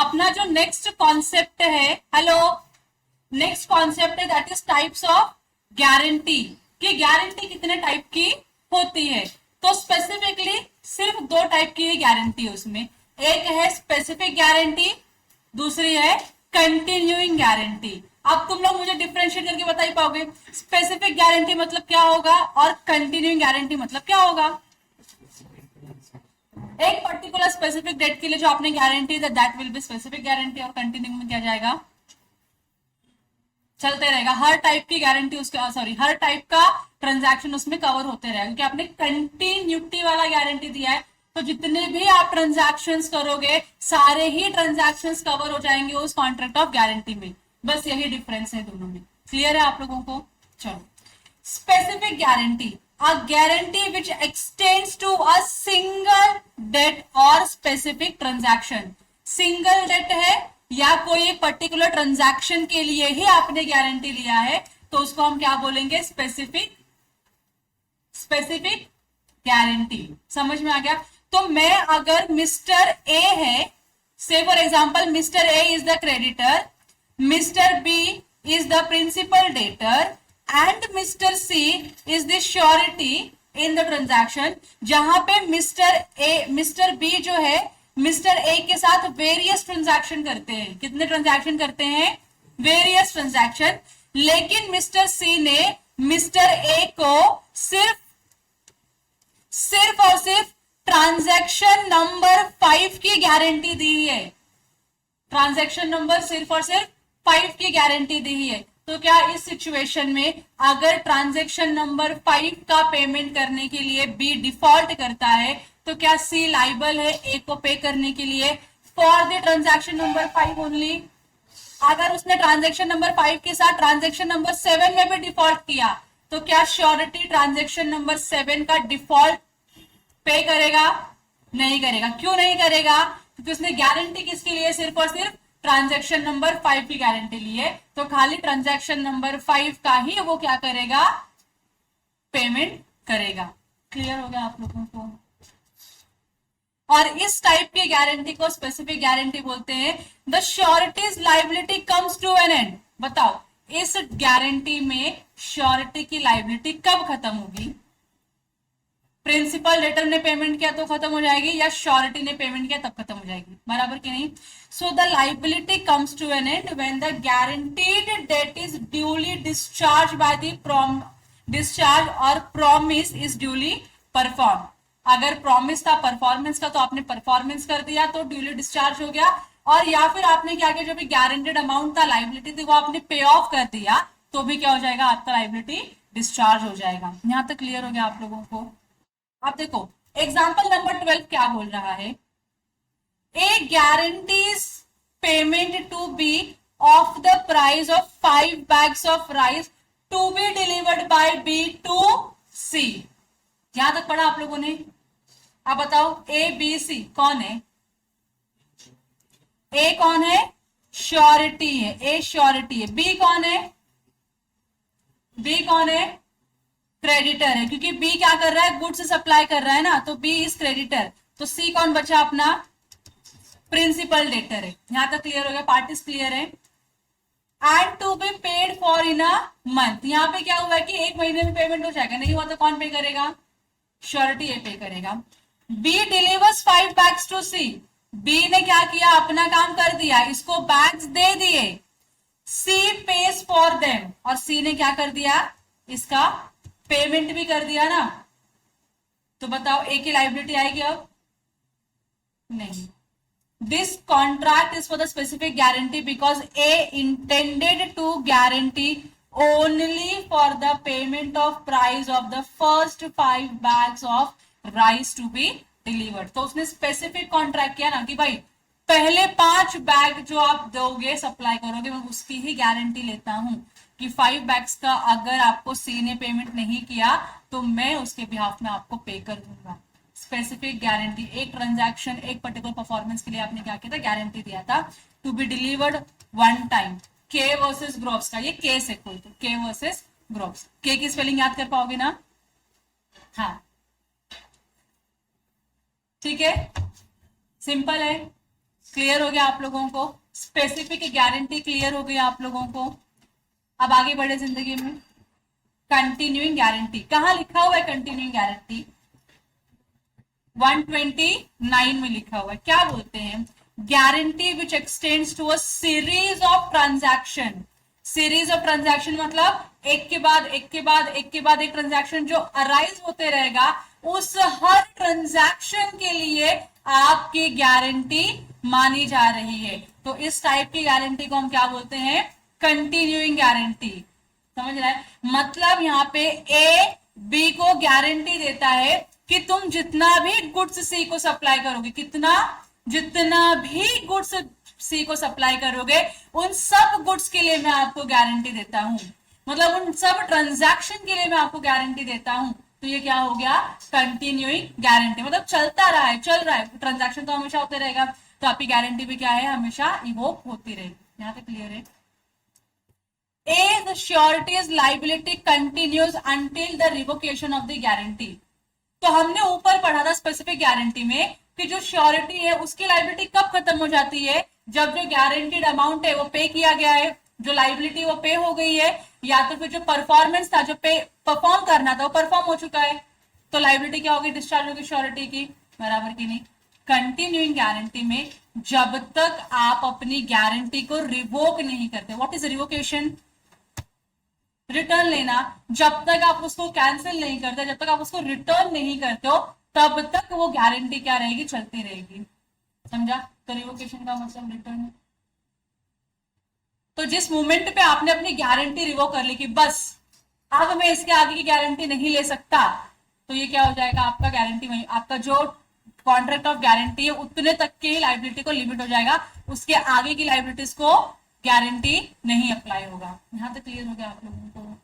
अपना जो next concept है, हेलो, नेक्स्ट कॉन्सेप्ट है that is types of guarantee, कि गारंटी कितने टाइप की होती है। तो स्पेसिफिकली सिर्फ दो टाइप की गारंटी है उसमें, एक है स्पेसिफिक गारंटी, दूसरी है कंटिन्यूइंग गारंटी। अब तुम लोग मुझे डिफरेंशिएट करके बता ही पाओगे स्पेसिफिक गारंटी मतलब क्या होगा और कंटिन्यूइंग गारंटी मतलब क्या होगा। एक पर्टिकुलर स्पेसिफिक डेट के लिए जो आपने guarantee that will be specific guarantee, और कंटिन्यूइंग में क्या जाएगा, चलते रहेगा। हर टाइप की गारंटी उसके, सॉरी, हर टाइप का ट्रांजैक्शन उसमें कवर होते रहेगा, क्योंकि आपने कंटिन्यूटी वाला गारंटी दिया है। तो जितने भी आप ट्रांजैक्शंस करोगे सारे ही ट्रांजैक्शंस कवर हो जाएंगे उस कॉन्ट्रैक्ट ऑफ गारंटी में। बस यही डिफरेंस है दोनों में। क्लियर है आप लोगों को? चलो, specific guarantee, a guarantee which extends to a single debt और स्पेसिफिक ट्रांजैक्शन। सिंगल डेट है या कोई एक पर्टिकुलर ट्रांजैक्शन के लिए ही आपने गारंटी लिया है तो उसको हम क्या बोलेंगे, स्पेसिफिक गारंटी। समझ में आ गया? तो मैं अगर मिस्टर ए है, say for example mister A is the creditor, mister B is the principal debtor and mister C is the surety in the transaction. जहां पे मिस्टर बी जो है मिस्टर ए के साथ वेरियस ट्रांजैक्शन करते हैं। कितने ट्रांजैक्शन करते हैं? Various transaction. लेकिन मिस्टर सी ने मिस्टर ए को सिर्फ और सिर्फ ट्रांजैक्शन नंबर 5 की गारंटी दी है। ट्रांजैक्शन नंबर सिर्फ और सिर्फ 5 की गारंटी दी है। तो क्या इस सिचुएशन में अगर ट्रांजैक्शन नंबर 5 का पेमेंट करने के लिए बी डिफॉल्ट करता है तो क्या सी लाइबल है ए को पे करने के लिए for the transaction number 5 only? अगर उसने ट्रांजैक्शन नंबर 5 के साथ ट्रांजैक्शन नंबर 7 में भी डिफॉल्ट किया तो क्या श्योरिटी ट्रांजैक्शन नंबर 7 का डिफॉल्ट पे करेगा? नहीं करेगा। क्यों नहीं करेगा? क्योंकि उसने गारंटी किसके लिए? सिर्फ और सिर्फ ट्रांजैक्शन नंबर 5 की गारंटी लिए। तो खाली ट्रांजैक्शन नंबर 5 का ही वो क्या करेगा? पेमेंट करेगा। क्लियर हो गया आप लोगों को? और इस टाइप की गारंटी को स्पेसिफिक गारंटी बोलते हैं। The surety's liability comes to an end. बताओ इस गारंटी में श्योरिटी की लाइबिलिटी कब खत्म होगी? प्रिंसिपल डेटर ने पेमेंट किया तो खत्म हो जाएगी, या श्योरिटी ने पेमेंट किया तब खत्म हो जाएगी? बराबर कि नहीं? So the liability comes to an end when the guaranteed debt is duly discharge by the discharge और प्रॉमिस इज ड्यूली परफॉर्म। अगर प्रॉमिस था परफॉर्मेंस का तो आपने परफॉर्मेंस कर दिया तो ड्यूली डिस्चार्ज हो गया, और या फिर आपने क्या किया, जो भी गारंटेड अमाउंट था लाइबिलिटी थी वो आपने पे ऑफ कर दिया तो भी क्या हो जाएगा? आपका लाइबिलिटी डिस्चार्ज हो जाएगा। यहां तक क्लियर हो गया आप लोगों को? अब देखो एग्जाम्पल नंबर 12 क्या बोल रहा है। A guarantees payment to B of the price of 5 bags of rice to be delivered by B to C. यहां तक पढ़ा आप लोगों ने? अब बताओ ए बी सी कौन है? ए कौन है? श्योरिटी है। ए श्योरिटी है। बी कौन है? बी कौन है? क्रेडिटर है, क्योंकि बी क्या कर रहा है? गुड्स सप्लाई कर रहा है ना, तो बी इज क्रेडिटर। तो सी कौन बचा? अपना प्रिंसिपल डेटर है। यहां तक क्लियर हो गया? पार्टीज क्लियर है? And to be paid for in a month. यहां पे क्या हुआ है कि एक महीने में पेमेंट हो जाएगा, नहीं हुआ तो कौन पे करेगा? श्योरिटी ए पे करेगा। B delivers 5 bags to C. B ने क्या किया? अपना काम कर दिया, इसको बैग्स दे दिए। सी पेज फॉर देम, और सी ने क्या कर दिया? इसका पेमेंट भी कर दिया ना। तो बताओ ए की लाइबिलिटी आएगी अब? नहीं। This contract is for the specific guarantee because A intended to guarantee only for the payment of price of the first 5 bags of rice to be delivered. तो उसने स्पेसिफिक कॉन्ट्रैक्ट किया ना कि भाई पहले 5 बैग जो आप दोगे, सप्लाई करोगे, मैं उसकी ही गारंटी लेता हूं कि 5 bags का अगर आपको सी ने पेमेंट नहीं किया तो मैं उसके बिहाफ में आपको पे कर दूंगा। स्पेसिफिक गारंटी, एक ट्रांजैक्शन एक पर्टिकुलर परफॉर्मेंस के लिए आपने क्या किया था? गारंटी दिया था to be delivered one time. K versus Groves का ये केस है कोई, तो के वर्सेस ग्रोव्स। के की स्पेलिंग याद कर पाओगे ना? हाँ ठीक है, सिंपल है। क्लियर हो गया आप लोगों को? स्पेसिफिक गारंटी क्लियर हो गई आप लोगों को? अब आगे बढ़े जिंदगी में। कंटिन्यूइंग गारंटी कहाँ लिखा हुआ है? कंटिन्यूइंग गारंटी 129 में लिखा हुआ है। क्या बोलते हैं? Guarantee which extends to a series of transaction. Series of transaction मतलब एक के बाद एक के बाद एक के बाद एक ट्रांजैक्शन जो अराइज होते रहेगा, उस हर ट्रांजैक्शन के लिए आपकी गारंटी मानी जा रही है। तो इस टाइप की गारंटी को हम क्या बोलते हैं? Continuing guarantee. समझ रहा है? मतलब यहाँ पे ए बी को गारंटी देता है कि तुम जितना भी गुड्स सी को सप्लाई करोगे, जितना भी गुड्स सी को सप्लाई करोगे, उन सब गुड्स के लिए मैं आपको गारंटी देता हूं। मतलब उन सब ट्रांजैक्शन के लिए मैं आपको गारंटी देता हूं। तो ये क्या हो गया? Continuing guarantee. मतलब चलता रहा है, चल रहा है, ट्रांजैक्शन तो हमेशा होते रहेगा, तो आपकी गारंटी भी क्या है? हमेशा इवोक होती रहेगी। यहाँ तक क्लियर है? A, the surety's liability continues until the revocation of the guarantee. तो हमने ऊपर पढ़ा था स्पेसिफिक गारंटी में कि जो श्योरिटी है उसकी लाइबिलिटी कब खत्म हो जाती है? जब जो गारंटीड अमाउंट है वो पे किया गया है, जो लाइबिलिटी वो पे हो गई है, या तो फिर जो परफॉर्मेंस था, जो पे परफॉर्म करना था, वो परफॉर्म हो चुका है, तो लाइबिलिटी क्या होगी? डिस्चार्ज होगी श्योरिटी की। बराबर की नहीं? कंटिन्यूइंग गारंटी में जब तक आप अपनी गारंटी को रिवोक नहीं करते, व्हाट इज रिवोकेशन? रिटर्न लेना। जब तक आप उसको कैंसिल नहीं करते, जब तक आप उसको रिटर्न नहीं करते हो, तब तक वो गारंटी क्या रहेगी? चलती रहेगी। समझा? तो रिवोकेशन का मतलब रिटर्न है। तो जिस मोमेंट पे आपने अपनी गारंटी रिवोक कर ली कि बस अब मैं इसके आगे की गारंटी नहीं ले सकता, तो ये क्या हो जाएगा? आपका गारंटी वही, आपका जो कॉन्ट्रैक्ट ऑफ गारंटी है उतने तक की लाइबिलिटी को लिमिट हो जाएगा, उसके आगे की लाइबिलिटीज को गारंटी नहीं अप्लाई होगा। यहां तक क्लियर हो गया आप लोगों को?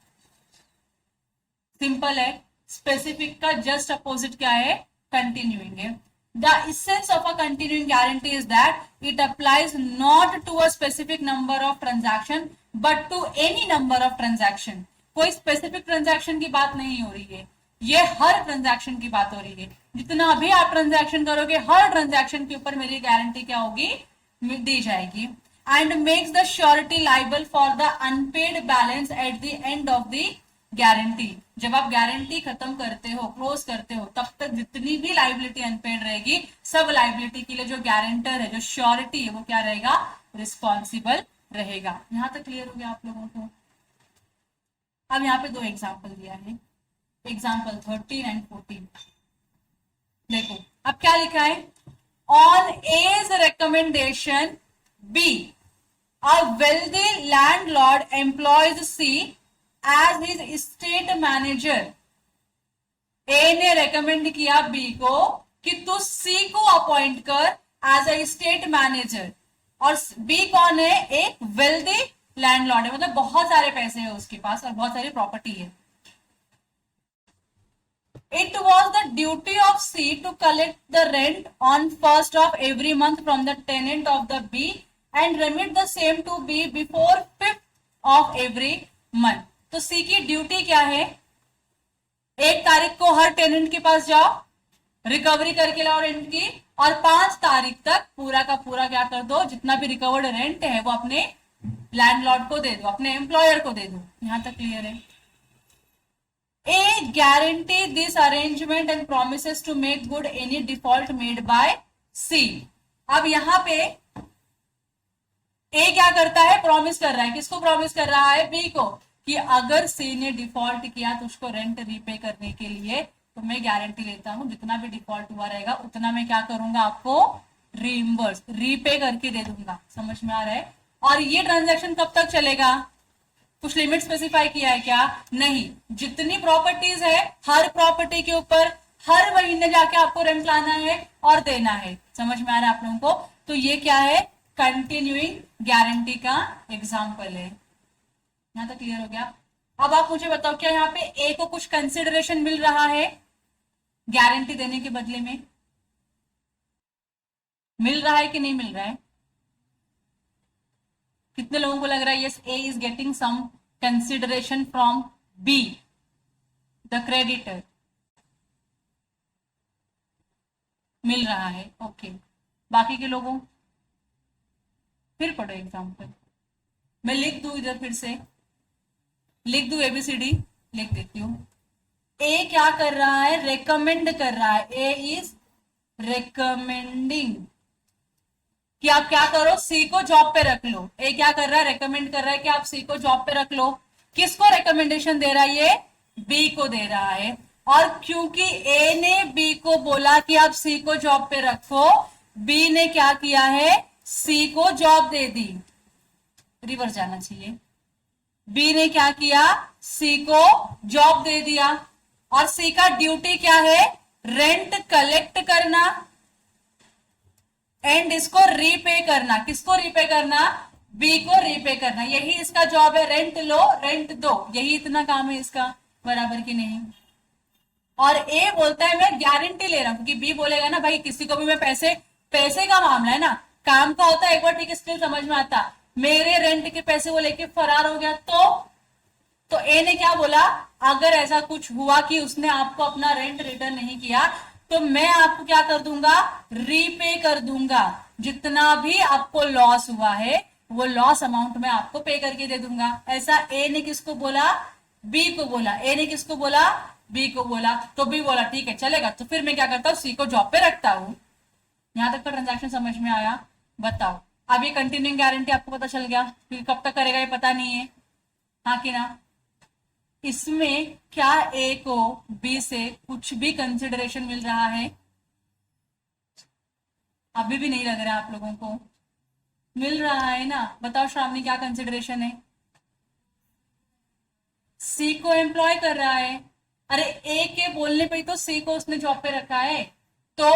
सिंपल है। स्पेसिफिक का जस्ट अपोजिट क्या है? कंटिन्यूइंग है। The essence of a continuing guarantee is that it applies not to a specific number of transaction but to any number of transaction. कोई स्पेसिफिक ट्रांजैक्शन की बात नहीं हो रही है, ये हर ट्रांजैक्शन की बात हो रही है। जितना भी आप ट्रांजैक्शन करोगे, हर ट्रांजैक्शन के ऊपर मेरी गारंटी क्या होगी? दी जाएगी। And makes the surety liable for the unpaid balance at the end of the guarantee. जब आप गारंटी खत्म करते हो, क्लोज करते हो, तब तक जितनी भी लाइबिलिटी अनपेड रहेगी, सब लाइबिलिटी के लिए जो गारंटर है, जो श्योरिटी है, वो क्या रहेगा? रिस्पॉन्सिबल रहेगा। यहां तक क्लियर हो गया आप लोगों को? अब यहाँ पे दो एग्जाम्पल दिया है, एग्जाम्पल 13 एंड 14। देखो अब क्या लिखा है? On A's recommendation B, a wealthy landlord employs C as his estate manager. A ने रेकमेंड किया B को कि तू C को अपॉइंट कर एज अ स्टेट मैनेजर। और B कौन है? एक वेल्दी लैंडलॉर्ड है, मतलब बहुत सारे पैसे है उसके पास और बहुत सारी प्रॉपर्टी है। It was the duty of C to collect the rent on 1st of every month from the tenant of the B and remit the same to B before 5th of every month. तो C की duty क्या है? 1 तारीख को हर tenant के पास जाओ, recovery करके लाओ रेंट की, और 5 तारीख तक पूरा का पूरा क्या कर दो? जितना भी रिकवर्ड रेंट है वो अपने लैंडलॉर्ड को दे दो, अपने एम्प्लॉयर को दे दो। यहां तक क्लियर है? A guarantee this arrangement and promises to make good any default made by C. अब यहां पे A क्या करता है? प्रॉमिस कर रहा है। किसको प्रॉमिस कर रहा है? B को, कि अगर C ने डिफॉल्ट किया तो उसको रेंट रीपे करने के लिए तो मैं गारंटी लेता हूं जितना भी डिफॉल्ट हुआ रहेगा उतना मैं क्या करूंगा? आपको रीइंबर्स, रीपे करके दे दूंगा। समझ में आ रहा है? और ये ट्रांजैक्शन कब तक चलेगा? कुछ लिमिट स्पेसिफाई किया है क्या? नहीं। जितनी प्रॉपर्टीज है, हर प्रॉपर्टी के ऊपर हर महीने जाके आपको रेंट लाना है और देना है। समझ में आ रहा है आप लोगों को? तो ये क्या है? कंटिन्यूइंग गारंटी का एग्जाम्पल है। यहां तक क्लियर हो गया? अब आप मुझे बताओ, क्या यहाँ पे ए को कुछ कंसिडरेशन मिल रहा है गारंटी देने के बदले में? मिल रहा है कि नहीं मिल रहा है? कितने लोगों को लग रहा है yes, A is getting some consideration from B the creditor? मिल रहा है। ओके, बाकी के लोगों? फिर पढ़ो एग्जाम्पल, मैं लिख दूं इधर, फिर से लिख दूं, एबीसीडी लिख देती हूँ। ए क्या कर रहा है, रेकमेंड कर रहा है, ए इज रेकमेंडिंग कि आप क्या करो, सी को जॉब पे रख लो। ए क्या कर रहा है, रेकमेंड कर रहा है कि आप सी को जॉब पे रख लो। किसको रेकमेंडेशन दे रहा है, ये बी को दे रहा है। और क्योंकि ए ने बी को बोला कि आप सी को जॉब पे रखो, बी ने क्या किया है, सी को जॉब दे दी। रिवर्स जाना चाहिए, बी ने क्या किया, सी को जॉब दे दिया। और सी का ड्यूटी क्या है, रेंट कलेक्ट करना एंड इसको रीपे करना। किसको रीपे करना, बी को रीपे करना, यही इसका जॉब है। रेंट लो, रेंट दो, यही इतना काम है इसका, बराबर की नहीं। और ए बोलता है मैं गारंटी ले रहा हूं, क्योंकि बी बोलेगा ना भाई किसी को भी मैं पैसे, पैसे का मामला है ना, काम का होता है एक बार ठीक है, स्टिल समझ में आता, मेरे रेंट के पैसे वो लेके फरार हो गया तो ए ने क्या बोला, अगर ऐसा कुछ हुआ कि उसने आपको अपना रेंट रिटर्न नहीं किया तो मैं आपको क्या कर दूंगा, रीपे कर दूंगा। जितना भी आपको लॉस हुआ है वो लॉस अमाउंट मैं आपको पे करके दे दूंगा। ऐसा ए ने किसको बोला, बी को बोला। ए ने किसको बोला, बी को बोला। तो बी बोला ठीक है चलेगा, तो फिर मैं क्या करता हूँ, सी को जॉब पे रखता हूं। यहां तक का ट्रांजैक्शन समझ में आया, बताओ। अब ये कंटिन्यूइंग गारंटी आपको पता चल गया, क्योंकि कब तक करेगा ये पता नहीं है, हाँ कि ना। इसमें क्या ए को बी से कुछ भी कंसिडरेशन मिल रहा है, अभी भी नहीं लग रहा आप लोगों को, मिल रहा है ना। बताओ श्रावणी क्या कंसिडरेशन है, सी को एम्प्लॉय कर रहा है। अरे ए के बोलने पे ही तो सी को उसने जॉब पे रखा है। तो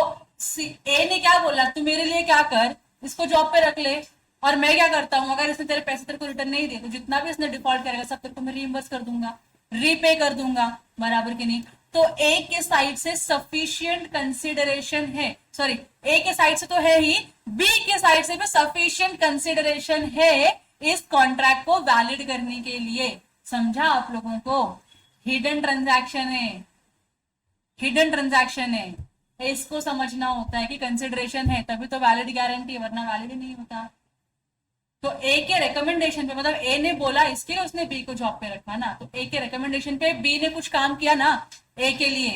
ए ने क्या बोला, तू मेरे लिए क्या कर, इसको जॉब पे रख ले। और मैं क्या करता हूं, अगर इसने तेरे पैसे तेरे को रिटर्न नहीं दिए तो जितना भी इसने डिफॉल्ट करेगा सब तेरे को मैं रीइंबर्स कर दूंगा, रीपे कर दूंगा, बराबर की नहीं। तो ए के साइड से सफिशियंट कंसिडरेशन है, सॉरी ए के साइड से तो है ही, बी के साइड से भी सफिशियंट कंसिडरेशन है इस कॉन्ट्रैक्ट को वैलिड करने के लिए। समझा आप लोगों को, हिडन ट्रांजैक्शन है, हिडन ट्रांजैक्शन है, इसको समझना होता है कि कंसिडरेशन है तभी तो वैलिड गारंटी, वरना वैलिड नहीं होता। तो ए के रिकमेंडेशन पे, मतलब ए ने बोला इसके लिए उसने बी को जॉब पे रखा ना, तो ए के रिकमेंडेशन पे बी ने कुछ काम किया ना ए के लिए।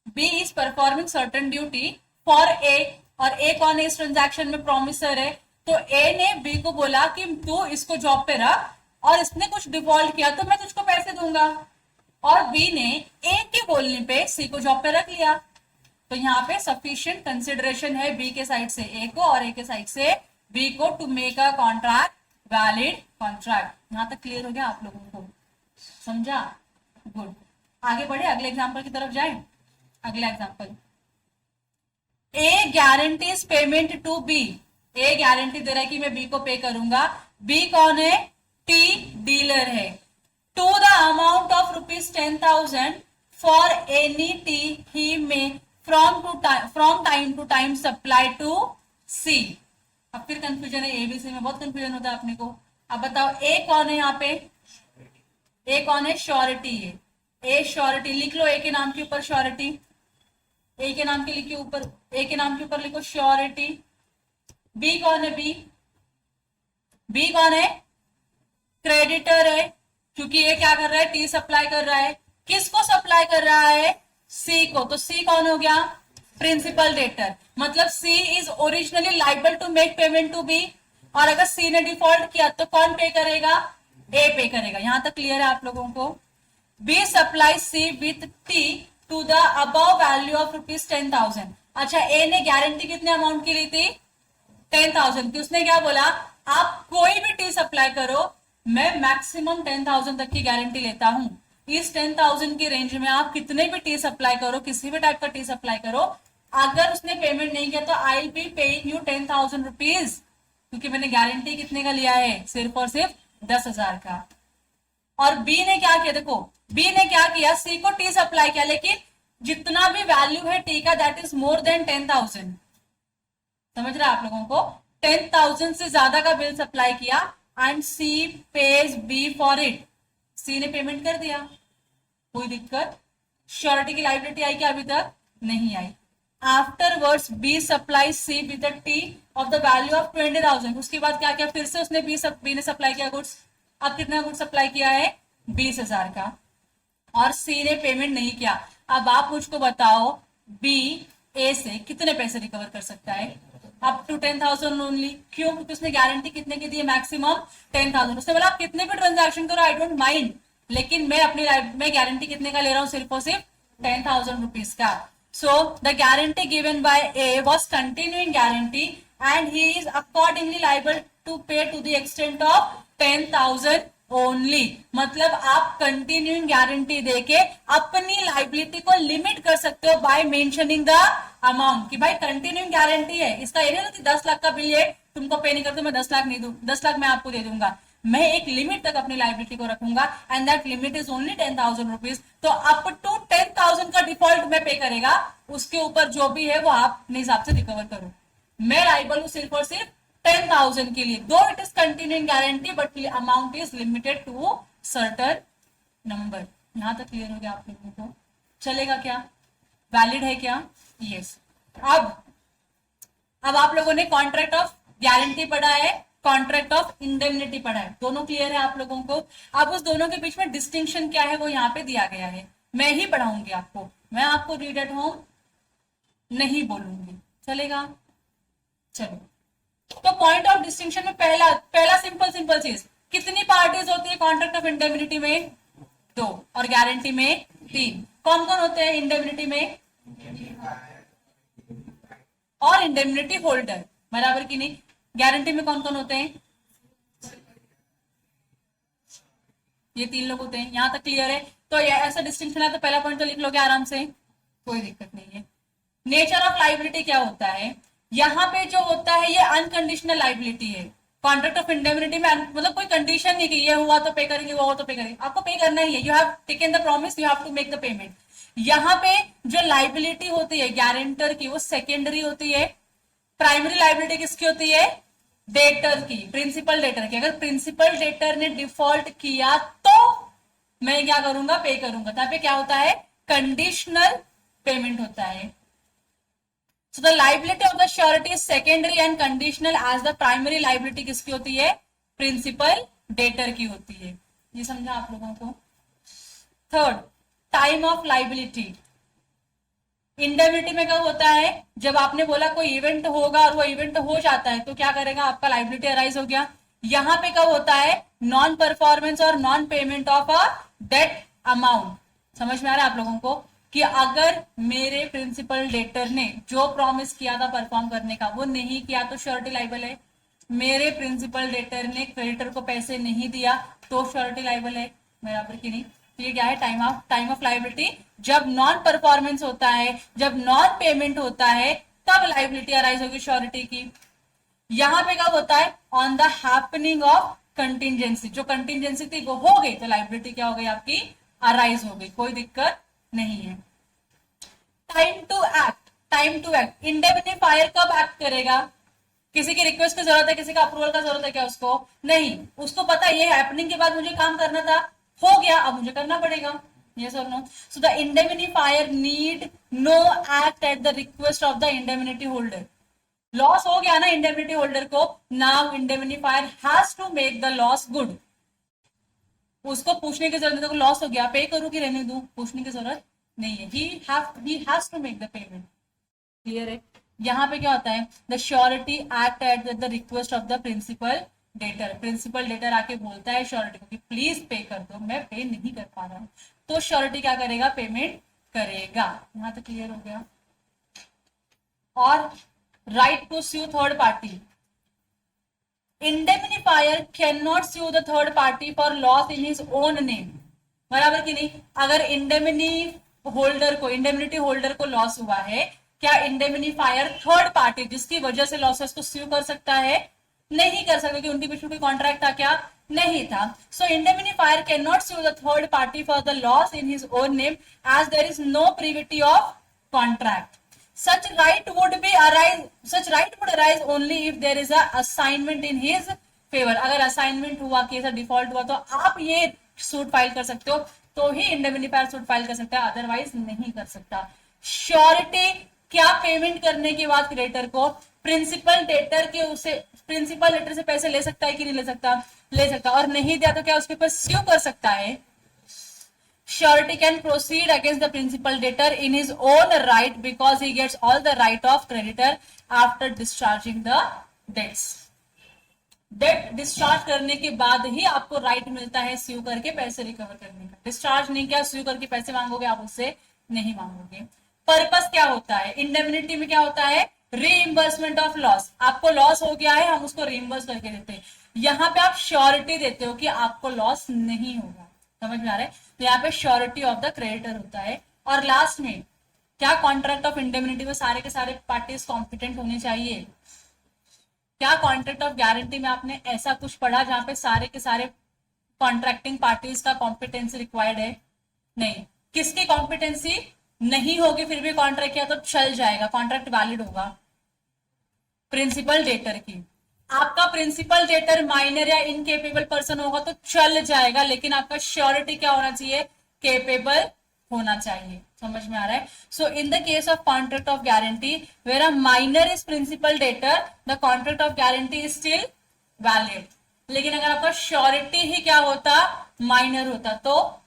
B is performing certain duty for A, और ए कौन है इस ट्रांजैक्शन में, प्रोमिसर है। तो ए ने बी को बोला कि तू इसको जॉब पे रख, और इसने कुछ डिफॉल्ट किया तो मैं तुझको पैसे दूंगा। और बी ने ए के बोलने पे सी को जॉब पे रख लिया। तो यहाँ पे सफिशिएंट कंसिडरेशन है बी के साइड से ए को और ए के साइड से बी को to make a contract valid contract. यहां तक क्लियर हो गया आप लोगों को, समझा, गुड। आगे बढ़े, अगले एग्जांपल की तरफ जाए। अगला example, A guarantees payment to B. A guarantee दे रहा है कि मैं बी को पे करूंगा। बी कौन है, टी डीलर है। To the amount of ₹10,000 for any tea he may from time to time supply to C. अब फिर कंफ्यूजन है, एबीसी में बहुत कंफ्यूजन होता है अपने को। अब बताओ ए कौन है यहाँ पे, ए कौन है, श्योरिटी है। ए श्योरिटी, लिख लो ए के नाम के ऊपर श्योरिटी, ए के नाम के लिखिए ऊपर, ए के नाम के ऊपर लिखो श्योरिटी। बी कौन है, बी कौन है, क्रेडिटर है, क्योंकि ये क्या कर रहा है, टी सप्लाई कर रहा है। किसको सप्लाई कर रहा है, सी को। तो सी कौन हो गया, प्रिंसिपल डेटर। मतलब C is originally liable to make payment to B, और अगर सी ने डिफॉल्ट किया तो कौन पे करेगा, ए पे करेगा। यहां तक क्लियर है आप लोगों को। B supply C with tea to the above value of ₹10,000। अच्छा, ए ने गारंटी कितने अमाउंट की ली थी, 10,000 की। उसने क्या बोला, आप कोई भी टी सप्लाई करो, मैं मैक्सिमम 10,000 तक की गारंटी लेता हूं। इस 10,000 की रेंज में आप कितने भी टी सप्लाई करो, किसी भी टाइप का टी सप्लाई करो, अगर उसने पेमेंट नहीं किया तो I will be paying you 10,000 rupees, क्योंकि मैंने गारंटी कितने का लिया है, सिर्फ और सिर्फ 10,000 का। और बी ने क्या किया, देखो बी ने क्या किया, सी को टी सप्लाई किया, लेकिन जितना भी वैल्यू है टी का दैट इज मोर देन 10,000। समझ रहे आप लोगों को, 10,000 से ज्यादा का बिल सप्लाई किया and C pays B for it. C ने पेमेंट कर दिया, कोई दिक्कत। श्योरिटी की लायबिलिटी आई क्या, अभी तक नहीं आई। Afterwards B supply C with the tea of the value of 20,000। उसके बाद क्या किया, फिर से उसने बी ने सप्लाई किया गुड्स। अब कितना गुड्स सप्लाई किया है, 20,000 का, और सी ने पेमेंट नहीं किया। अब आप मुझको बताओ बी ए से कितने पैसे रिकवर कर सकता है, अप टू 10,000 ओनली। क्यों, क्योंकि उसने गारंटी कितने की दी है, मैक्सिमम 10,000। उसने बोला आप कितने भी ट्रांजैक्शन करो, आई डोंट माइंड, लेकिन मैं गारंटी कितने का ले रहा हूँ, सिर्फ और सिर्फ 10,000 रुपीज का। So the guarantee given by A was continuing guarantee and he is accordingly liable to pay to the extent of 10,000 only. मतलब आप कंटिन्यूइंग गारंटी देके अपनी लाइबिलिटी को लिमिट कर सकते हो बाय मेंशनिंग द अमाउंट, कि भाई कंटिन्यूइंग गारंटी है, इसका ये नहीं कि 10 लाख का बिल है तुमको पे नहीं करते मैं 10 लाख नहीं दूं, 10 लाख मैं आपको दे दूंगा। मैं एक लिमिट तक अपनी लाइबिलिटी को रखूंगा and that limit is only 10,000 rupees. तो अप टू 10,000 का डिफॉल्ट में पे करेगा, उसके ऊपर जो भी है वो आप अपने हिसाब से रिकवर करो। मैं लाइबल हूं सिर्फ और सिर्फ 10,000 के लिए, though it is continuing guarantee but amount is limited to certain number. यहां तक क्लियर हो गया आप लोगों को, चलेगा क्या, वैलिड है क्या, यस। अब आप लोगों ने कॉन्ट्रैक्ट ऑफ गारंटी पढ़ा है, कॉन्ट्रैक्ट ऑफ इंडेमनिटी पढ़ा है, दोनों क्लियर है आप लोगों को। अब उस दोनों के बीच में डिस्टिंक्शन क्या है वो यहाँ पे दिया गया है, मैं ही पढ़ाऊंगी आपको, मैं आपको रीड एट होम नहीं बोलूंगी, चलेगा। चलो, तो पॉइंट ऑफ डिस्टिंक्शन में पहला सिंपल चीज, कितनी पार्टीज होती है कॉन्ट्रैक्ट ऑफ इंडेमनिटी में, 2, और गारंटी में 3। कौन कौन होते हैं इंडेमनिटी में, और इंडेमनिटी होल्डर, बराबर की नहीं। गारंटी में कौन कौन होते हैं, ये 3 लोग होते हैं, यहां तक क्लियर है। तो ये ऐसा डिस्टिंक्शन है तो पहला पॉइंट तो लिख लोगे आराम से, कोई दिक्कत नहीं है। नेचर ऑफ लाइबिलिटी क्या होता है, यहाँ पे जो होता है ये अनकंडीशनल लाइबिलिटी है। कॉन्ट्रैक्ट ऑफ इंडेमनिटी में मतलब कोई कंडीशन नहीं कि ये हुआ तो पे करेंगे, वो हुआ तो पे करेंगे, आपको पे करना ही है, you have taken the promise, you have to make the payment. यहाँ पे जो लाइबिलिटी होती है गारंटर की वो सेकेंडरी होती है, प्राइमरी लाइबिलिटी किसकी होती है, डेटर की, प्रिंसिपल डेटर की। अगर प्रिंसिपल डेटर ने डिफॉल्ट किया तो मैं क्या करूंगा, पे करूंगा। यहाँ पे क्या होता है, कंडीशनल पेमेंट होता है। So the liability of the surety is secondary and conditional as the primary liability किसकी होती है, प्रिंसिपल डेटर की होती है। ये समझा आप लोगों को। Third, time of liability. Indemnity में कब होता है, जब आपने बोला कोई इवेंट होगा और वो इवेंट हो जाता है तो क्या करेगा, आपका लाइबिलिटी अराइज हो गया। यहाँ पे कब होता है, नॉन परफॉर्मेंस और non payment of a debt amount. समझ में आ रहा है आप लोगों को, कि अगर मेरे प्रिंसिपल डेटर ने जो प्रॉमिस किया था परफॉर्म करने का वो नहीं किया तो श्योरिटी लाइबल है। मेरे प्रिंसिपल डेटर ने क्रेडिटर को पैसे नहीं दिया तो श्योरिटी लाइबल है, बराबर की नहीं। तो ये क्या है, टाइम ऑफ लाइबिलिटी। जब नॉन परफॉर्मेंस होता है, जब नॉन पेमेंट होता है तब लाइबिलिटी अराइज होगी श्योरिटी की। यहां पे कब होता है, on the happening of contingency, जो कंटिजेंसी थी वो हो गई तो लाइबिलिटी क्या हो गई आपकी, अराइज हो गई, कोई दिक्कत नहीं है। टाइम टू एक्ट, इंडेमनिफायर कब एक्ट करेगा, किसी की रिक्वेस्ट की जरूरत है, किसी का अप्रूवल का जरूरत है क्या उसको, नहीं, उसको पता है ये हैपनिंग के बाद मुझे काम करना था, हो गया, अब मुझे करना पड़ेगा, yes or no। So the indemnifier need no act at the request of the indemnity holder। Loss हो गया ना इंडेमनिटी होल्डर को, now indemnifier has to make the loss good. उसको पूछने की जरूरत नहीं, लॉस हो गया, पे करूं कि रहने दूं, पूछने की जरूरत नहीं है, he has to make the payment। Clear है। यहाँ पे क्या होता है, the surety act at the request of the principal debtor. Principal debtor आके बोलता है श्योरिटी को कि प्लीज पे कर दो, मैं पे नहीं कर पा रहा हूं, तो श्योरिटी क्या करेगा, पेमेंट करेगा। यहाँ तक क्लियर हो गया। और right to sue third party, indemnifier can not sue the third party for loss in his own name, बराबर की नहीं। अगर इंडेमनिटी होल्डर को लॉस हुआ है, क्या इंडेमनिफायर थर्ड पार्टी जिसकी वजह से लॉसेस को स्यू कर सकता है, नहीं कर सकता, कि उनके बीच में कोई कॉन्ट्रैक्ट था क्या, नहीं था। So indemnifier can not sue the third party for the loss in his own name as there is no privity of contract. Such right would arise only if there is a assignment in his favor। अगर assignment हुआ, case default हुआ तो आप ये suit file कर सकते हो, तो ही इंडेमनिफायर सूट फाइल कर सकता है, अदरवाइज नहीं कर सकता। श्योरिटी क्या पेमेंट करने के बाद क्रेडिटर को प्रिंसिपल डेटर के उसे प्रिंसिपल डेटर से पैसे ले सकता है कि नहीं ले सकता, ले सकता, और नहीं दिया तो क्या उसके ऊपर स्यू कर सकता है। Surety can proceed against the principal debtor in his own right because he gets all the right of creditor after discharging the debts. Debt discharge करने के बाद ही आपको राइट मिलता है स्यू करके पैसे रिकवर करने का। डिस्चार्ज नहीं किया, स्यू करके पैसे मांगोगे, आप उससे नहीं मांगोगे। पर्पस क्या होता है इंडेमनिटी में, क्या होता है रीइंबर्समेंट ऑफ लॉस। आपको लॉस हो गया है, हम उसको रीइंबर्स करके देते हैं। यहाँ पे आप श्योरिटी देते हो कि आपको लॉस नहीं होगा, समझ में आ रहा है। तो यहाँ पे श्योरिटी ऑफ द क्रेडिटर होता है। और लास्ट में क्या कॉन्ट्रैक्ट ऑफ इंडेमनिटी में सारे के सारे पार्टीज कॉम्पिटेंट होने चाहिए। क्या कॉन्ट्रैक्ट ऑफ गारंटी में आपने ऐसा कुछ पढ़ा जहां पे सारे के सारे कॉन्ट्रैक्टिंग पार्टीज का कॉम्पिटेंसी रिक्वायर्ड है? नहीं। किसकी कॉम्पिटेंसी नहीं होगी फिर भी कॉन्ट्रैक्ट किया तो चल जाएगा, कॉन्ट्रैक्ट वैलिड होगा? प्रिंसिपल डेटर की। आपका प्रिंसिपल डेटर माइनर या इनकेपेबल पर्सन होगा तो चल जाएगा, लेकिन आपका श्योरिटी क्या होना चाहिए, केपेबल होना चाहिए। समझ में आ रहा है। So in the case of contract of guarantee where a minor is principal debtor the contract of guarantee is still valid. लेकिन अगर आपका श्योरिटी ही क्या होता, माइनर होता, तो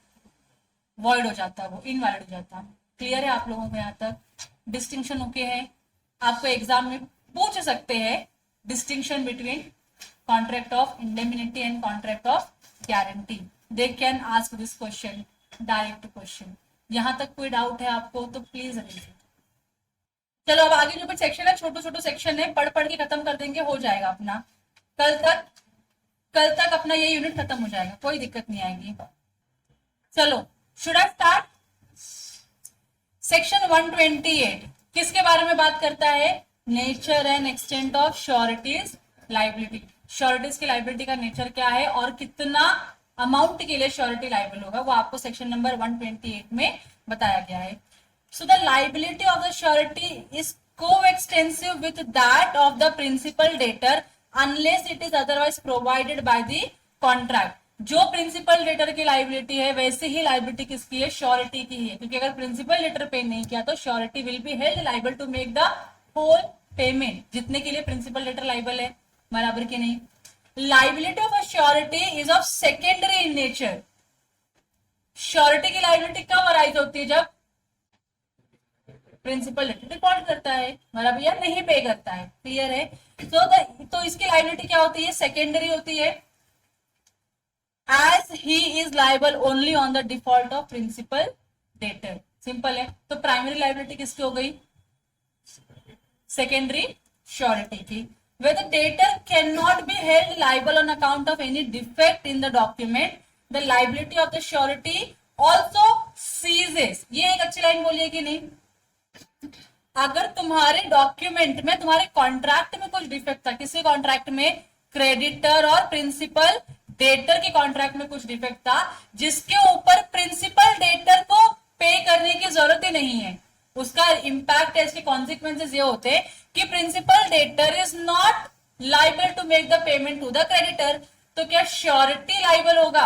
वॉइड हो जाता, वो इनवैलिड हो जाता। क्लियर है आप लोगों को यहाँ तक? डिस्टिंक्शन ओके है? आपको एग्जाम में पूछ सकते हैं distinction between contract of indemnity and contract of guarantee. They can ask this question, direct question. यहां तक कोई डाउट है आपको तो प्लीज रीड। चलो अब आगे जो भी सेक्शन है, छोटे छोटे सेक्शन है, पढ़ पढ़ के खत्म कर देंगे, हो जाएगा अपना। कल तक अपना ये यूनिट खत्म हो जाएगा, कोई दिक्कत नहीं आएगी। चलो शुड आई स्टार्ट? सेक्शन 128 किसके बारे में बात करता है? Nature and extent of sureties liability. Sureties की लाइबिलिटी का नेचर क्या है और कितना अमाउंट के लिए श्योरिटी लाइबल होगा, वो आपको सेक्शन नंबर 128 में बताया गया है। So the liability of the surety is coextensive with that of the principal debtor unless it is otherwise provided by the contract. जो प्रिंसिपल डेटर की लाइबिलिटी है वैसे ही लाइबिलिटी किसकी है, श्योरिटी की है। क्योंकि अगर प्रिंसिपल डेटर पे नहीं किया तो surety will be held liable to make the whole payment, जितने के लिए प्रिंसिपल डेटर लाइबल है, बराबर की नहीं। Liability of a surety is of secondary in nature. Surety की लाइबिलिटी कब अराइज होती है? जब प्रिंसिपल डेटर डिफॉल्ट करता है, बराबर, या नहीं पे करता है। क्लियर है? तो इसकी लाइबिलिटी क्या होती है, सेकेंडरी होती है। As he is liable only on the default of principal debtor. Simple है। तो प्राइमरी लाइबिलिटी किसकी हो गई, सेकेंडरी श्योरिटी की। Where the debtor cannot be held liable on account of any defect in the document, the liability of the surety also ceases। ये एक अच्छी line बोलिए कि नहीं? अगर तुम्हारे डॉक्यूमेंट में, तुम्हारे कॉन्ट्रैक्ट में कुछ डिफेक्ट था, किसी कॉन्ट्रैक्ट में, क्रेडिटर और प्रिंसिपल डेटर के कॉन्ट्रैक्ट में कुछ डिफेक्ट था जिसके ऊपर प्रिंसिपल डेटर को पे करने की जरूरत ही नहीं है, उसका इंपैक्ट है, इसके कॉन्सिक्वेंसेस ये होते हैं कि principal debtor is not liable to make the payment to the creditor. तो क्या श्योरिटी लाइबल होगा?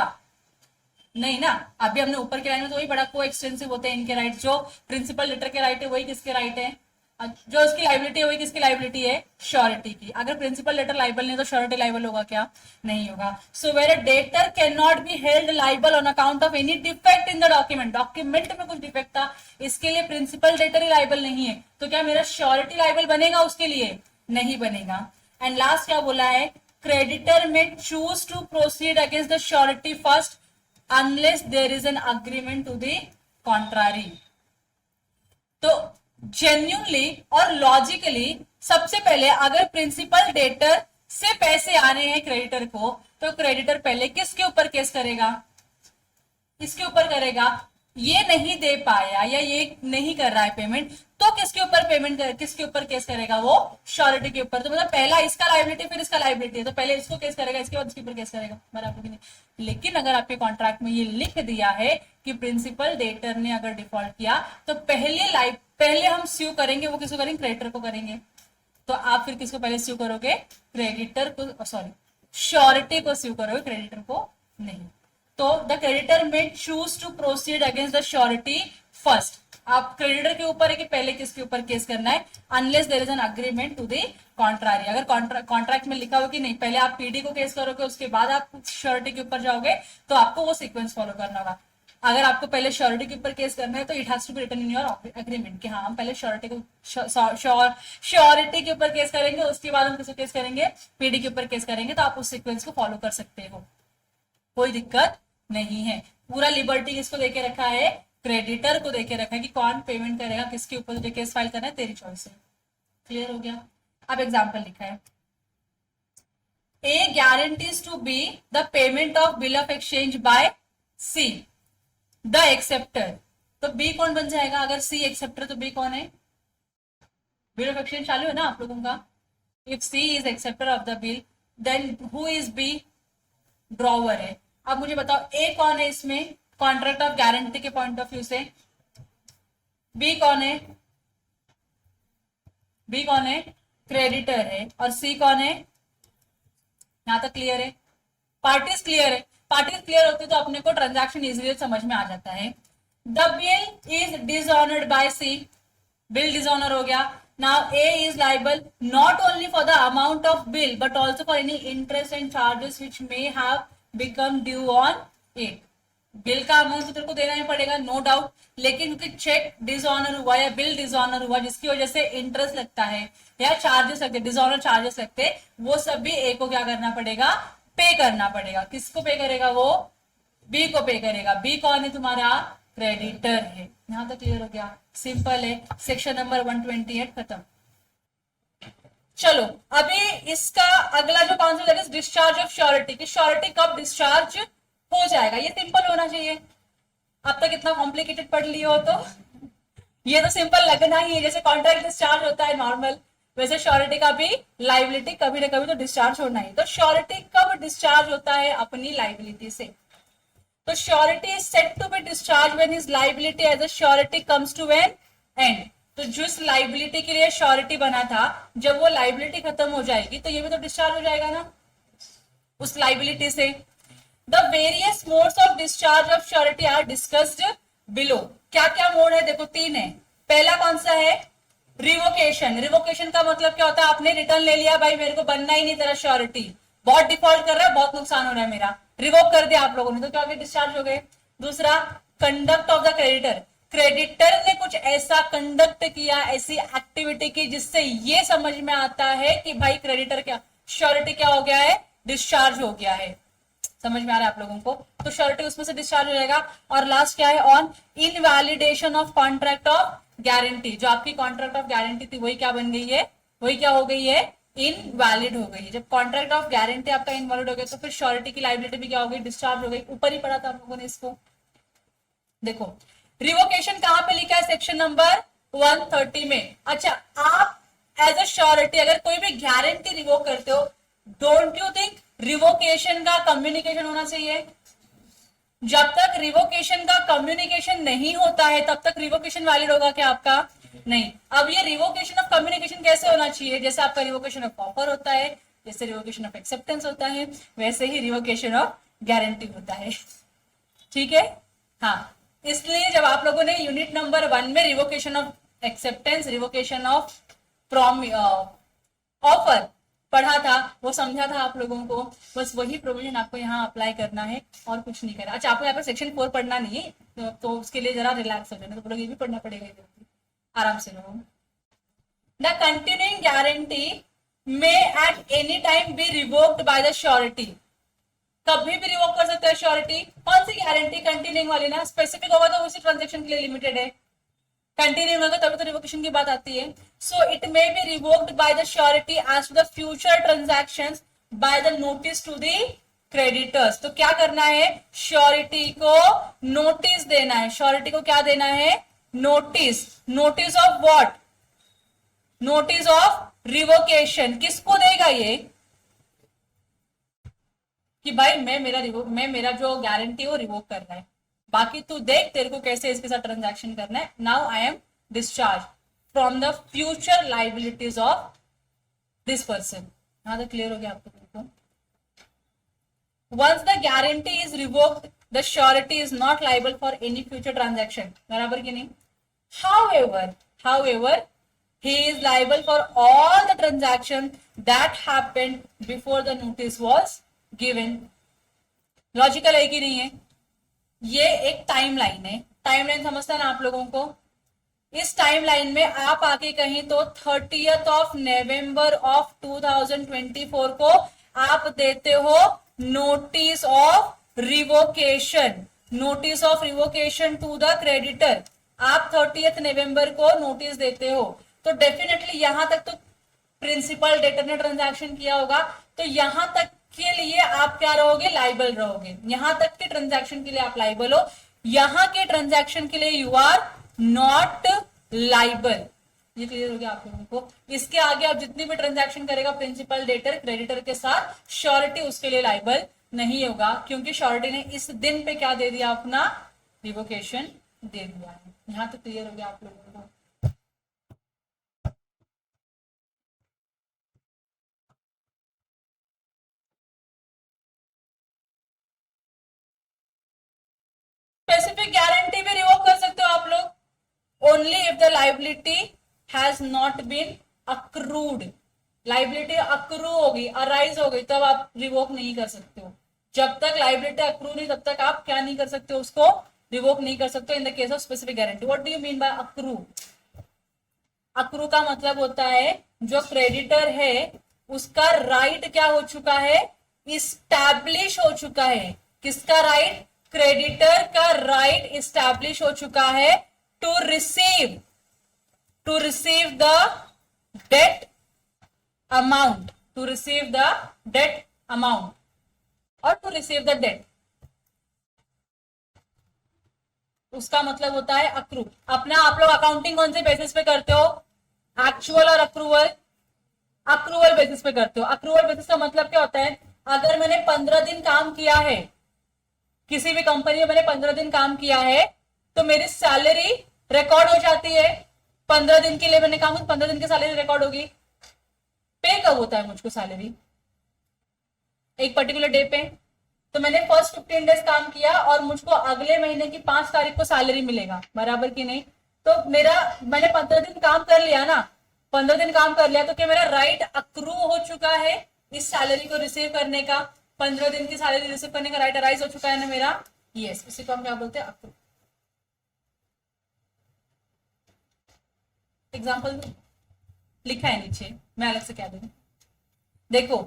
नहीं ना। अभी हमने ऊपर के लाइन में तो वही बड़ा को एक्सटेंसिव होते हैं इनके राइट। जो प्रिंसिपल डेटर के राइट है वही किसके राइट है, जो इसकी लाइबिलिटी है वही किसकी लाइबिलिटी है, श्योरिटी की। अगर प्रिंसिपल डेटर लाइबल नहीं तो श्योरिटी लाइबल होगा क्या? नहीं होगा। So where a debtor can not be held liable on account of any defect in the document. Document में कुछ डिफेक्ट था, इसके लिए प्रिंसिपल डेटर ही लाइबल नहीं है, तो क्या मेरा श्योरिटी लाइबल बनेगा उसके लिए? नहीं बनेगा। एंड लास्ट क्या बोला है, creditor may choose to proceed against the surety first unless there is an agreement to the contrary. तो जेन्युइनली और लॉजिकली सबसे पहले अगर प्रिंसिपल डेटर से पैसे आ रहे हैं क्रेडिटर को, तो क्रेडिटर पहले किसके ऊपर केस करेगा? इसके ऊपर करेगा। ये नहीं दे पाया या ये नहीं कर रहा है पेमेंट, तो किसके ऊपर पेमेंट किसके ऊपर केस करेगा? वो श्योरिटी के ऊपर। तो मतलब पहला इसका लाइबिलिटी फिर इसका लाइबिलिटी है, तो पहले इसको केस करेगा, इसके बाद इसके ऊपर केस करेगा, बराबर की नहीं। लेकिन अगर आपके कॉन्ट्रैक्ट में ये लिख दिया है कि प्रिंसिपल डेटर ने अगर डिफॉल्ट किया तो पहले हम स्यू करेंगे, वो किसको करेंगे? क्रेडिटर को करेंगे। तो आप फिर किसको पहले स्यू करोगे? क्रेडिटर को, सॉरी श्योरिटी को स्यू करोगे, क्रेडिटर को नहीं। तो the creditor may choose to proceed against the surety first. आप क्रेडिटर के ऊपर है कि पहले किसके ऊपर केस करना है, unless there is an agreement to the contrary. अगर कॉन्ट्रैक्ट में लिखा हो कि नहीं पहले आप पीडी को केस करोगे उसके बाद आप श्योरिटी के ऊपर जाओगे, तो आपको वो सीक्वेंस फॉलो करना होगा। अगर आपको पहले श्योरिटी के ऊपर केस करना है तो it has to be written in your agreement कि हाँ हम पहले श्योरिटी के ऊपर केस करेंगे, उसके बाद हम किसको केस करेंगे, पीडी के ऊपर केस करेंगे। तो आप उस सीक्वेंस को फॉलो कर सकते हो, कोई दिक्कत नहीं है। पूरा लिबर्टी किसको देके रखा है, क्रेडिटर को देके रखा है कि कौन पेमेंट करेगा, किसके ऊपर तुझे केस फाइल करना है, तेरी चॉइस है। क्लियर हो गया। अब एग्जांपल लिखा है, A guarantees to B the payment of bill of exchange by C the acceptor. तो बी कौन बन जाएगा, अगर सी एक्सेप्टर तो बी कौन है, बिल ऑफ एक्सचेंज चालू है ना आप लोगों का। If C is acceptor of the bill then who is B, drawer है। अब मुझे बताओ ए कौन है इसमें, कॉन्ट्रैक्ट ऑफ गारंटी के पॉइंट ऑफ व्यू से बी कौन है, बी कौन है, क्रेडिटर है, और सी कौन है, यहां तक क्लियर है, पार्टीज क्लियर है। पार्टीज क्लियर होती तो अपने को ट्रांजैक्शन इजीली समझ में आ जाता है। The bill is dishonoured by C, bill dishonour हो गया। Now A is liable not only for the amount of bill but also for any interest and charges which may have become due on it. Bill का amount तो तेरे को देना ही पड़ेगा no doubt, लेकिन क्योंकि चेक डिसऑनर हुआ या बिल डिसऑनर हुआ जिसकी वजह से इंटरेस्ट लगता है या चार्जेस लगते, डिसऑनर चार्जेस लगते, वो सब भी ए को क्या करना पड़ेगा, पे करना पड़ेगा। किसको पे करेगा, वो बी को पे करेगा। बी कौन है तुम्हारा, क्रेडिटर है। यहां तक क्लियर हो गया, सिंपल है। सेक्शन नंबर 128 खत्म। चलो अभी इसका अगला जो कॉन्सेप्ट है डिस्चार्ज ऑफ श्योरिटी, कि श्योरिटी कब डिस्चार्ज हो जाएगा, ये सिंपल होना चाहिए। अब तक इतना कॉम्प्लिकेटेड पढ़ लियो हो तो ये तो सिंपल लगना ही है, जैसे कॉन्ट्रैक्ट डिस्चार्ज होता है नॉर्मल, वैसे श्योरिटी का भी लाइबिलिटी कभी ना कभी तो डिस्चार्ज होना ही। तो श्योरिटी कब डिस्चार्ज होता है, अपनी लाइबिलिटी से। तो surety is set to be discharge when his liability as a surety comes to an end. तो जिस लाइबिलिटी के लिए श्योरिटी बना था, जब वो लाइबिलिटी खत्म हो जाएगी तो ये भी तो डिस्चार्ज हो जाएगा ना उस लाइबिलिटी से। The various modes of discharge of surety are discussed below. क्या क्या मोड है, देखो 3 है। पहला कौन सा है, रिवोकेशन। रिवोकेशन का मतलब क्या होता है, आपने रिटर्न ले लिया, भाई मेरे को बनना ही नहीं तेरा श्योरिटी, बहुत डिफॉल्ट कर रहा है, बहुत नुकसान हो रहा है मेरा, रिवोक कर दिया आप लोगों ने, तो क्या होगा, डिस्चार्ज हो गए। दूसरा, conduct of the creditor. Creditor ने कुछ ऐसा कंडक्ट किया, ऐसी एक्टिविटी की जिससे ये समझ में आता है कि भाई क्रेडिटर क्या, श्योरिटी क्या हो गया है, डिस्चार्ज हो गया है। समझ में आ रहा है आप लोगों को, तो श्योरिटी उसमें से डिस्चार्ज हो जाएगा। और लास्ट क्या है, on invalidation of contract of guarantee. जो आपकी कॉन्ट्रैक्ट ऑफ गारंटी थी वही क्या बन गई है, वही क्या हो गई है, इनवैलिड हो गई है। जब कॉन्ट्रैक्ट ऑफ गारंटी आपका इनवैलिड हो गया तो फिर श्योरिटी की लाइबिलिटी भी क्या हो गई, डिस्चार्ज हो गई। ऊपर ही पढ़ा था आप लोगों ने इसको, देखो रिवोकेशन कहां पे लिखा है, सेक्शन नंबर 130 में। अच्छा, आप एज अ श्योरिटी अगर कोई भी गारंटी रिवोक करते हो, डोंट यू थिंक रिवोकेशन का कम्युनिकेशन होना चाहिए। जब तक रिवोकेशन का कम्युनिकेशन नहीं होता है तब तक रिवोकेशन वैलिड होगा क्या आपका, नहीं। अब ये रिवोकेशन ऑफ कम्युनिकेशन कैसे होना चाहिए, जैसे आपका रिवोकेशन ऑफ ऑफर होता है, जैसे रिवोकेशन ऑफ एक्सेप्टेंस होता है, वैसे ही रिवोकेशन ऑफ गारंटी होता है। ठीक है, हाँ। इसलिए जब आप लोगों ने यूनिट नंबर 1 में revocation of acceptance, revocation of offer पढ़ा था, वो समझा था आप लोगों को, बस वही प्रोविजन आपको यहाँ अप्लाई करना है और कुछ नहीं करना। अच्छा, आपको यहाँ पर सेक्शन 4 पढ़ना नहीं है तो उसके लिए जरा रिलैक्स हो जाना, तो ये भी पढ़ना पड़ेगा, आराम से रहो। The continuing guarantee may at any time be revoked by the surety. कभी भी रिवोक कर सकते हैं श्योरिटी। कौन सी गारंटी, कंटिन्यूइंग वाली ना, स्पेसिफिक होगा तो उसी ट्रांजेक्शन के लिए लिमिटेड है, कंटिन्यू होगा तभी तो रिवोकेशन की बात आती है। So it may be revoked by the surety as to the future transactions by the notice to the creditors. तो क्या करना है, श्योरिटी को नोटिस देना है। श्योरिटी को क्या देना है, notice. Notice of what, notice of revocation. किसको देगा ये, कि भाई मैं मेरा जो गारंटी है वो रिवोक कर रहा है, बाकी तू देख तेरे को कैसे इसके साथ ट्रांजैक्शन करना है। Now I am discharge from the future liabilities of this person. यहां तक क्लियर हो गया आपको। Once the guarantee is revoked the surety is not liable for any future transaction. बराबर कि नहीं, However, he is liable for all the transactions that happened before the notice was given. Logical है कि नहीं है? ये एक टाइमलाइन है. टाइमलाइन समझता है ना आप लोगों को? इस टाइमलाइन में आप आके कहीं तो 30th ऑफ नवंबर ऑफ 2024 को आप देते हो notice of revocation. Notice of revocation to the creditor. आप 30th नवंबर को नोटिस देते हो, तो डेफिनेटली यहां तक तो प्रिंसिपल डेटर ने ट्रांजैक्शन किया होगा, तो यहां तक के लिए आप क्या रहोगे? लाइबल रहोगे. यहां तक के ट्रांजैक्शन के लिए आप लाइबल हो. यहां के ट्रांजैक्शन के लिए यू आर नॉट लाइबल. ये क्लियर हो गया आप लोगों को? इसके आगे आप जितनी भी ट्रांजैक्शन करेगा प्रिंसिपल डेटर क्रेडिटर के साथ, श्योरिटी उसके लिए लाइबल नहीं होगा, क्योंकि श्योरिटी ने इस दिन पे क्या दे दिया? अपना रिवोकेशन दे दिया है. यहां तक क्लियर हो गया आप लोगों को? स्पेसिफिक गारंटी भी रिवोक कर सकते हो आप लोग, only if the liability has not been accrued. Liability accrue होगी, अराइज हो गई, तब आप रिवोक नहीं कर सकते हो. जब तक लाइबिलिटी अक्रू नहीं, तब तक आप क्या नहीं कर सकते? उसको रिवोक नहीं कर सकते इन the case of specific guarantee. What do you mean by accrue? Accrue का मतलब होता है जो क्रेडिटर है उसका राइट क्या हो चुका है? इस्टैब्लिश हो चुका है. किसका राइट? क्रेडिटर का राइट इस्टैब्लिश हो चुका है to receive the debt amount, to receive the debt amount और टू रिसीव द डेट. उसका मतलब होता है अक्रू. अपना आप लोग अकाउंटिंग कौन से बेसिस पे करते हो? एक्चुअल और अक्रूवल? अक्रूवल बेसिस पे करते हो. अक्रूवल बेसिस का मतलब क्या होता है? अगर मैंने 15 दिन काम किया है, किसी भी कंपनी में मैंने 15 दिन काम किया है, तो मेरी सैलरी रिकॉर्ड हो जाती है. 15 दिन के लिए मैंने काम, 15 दिन की सैलरी रिकॉर्ड होगी. पे कब होता है मुझको सैलरी? एक पर्टिकुलर डे पे. तो मैंने फर्स्ट 15 डेज काम किया और मुझको अगले महीने की 5 तारीख को सैलरी मिलेगा, बराबर की नहीं? तो मैंने 15 दिन काम कर लिया ना, 15 दिन काम कर लिया, तो क्या मेरा राइट अक्रू हो चुका है इस सैलरी को रिसीव करने का? 15 दिन की सैलरी रिसीव करने का राइट अराइज हो चुका है ना मेरा? यस. इसी को हम क्या बोलते हैं? अक्रू. एग्जाम्पल लिखा है नीचे, मैं अलग से क्या दूं? देखो,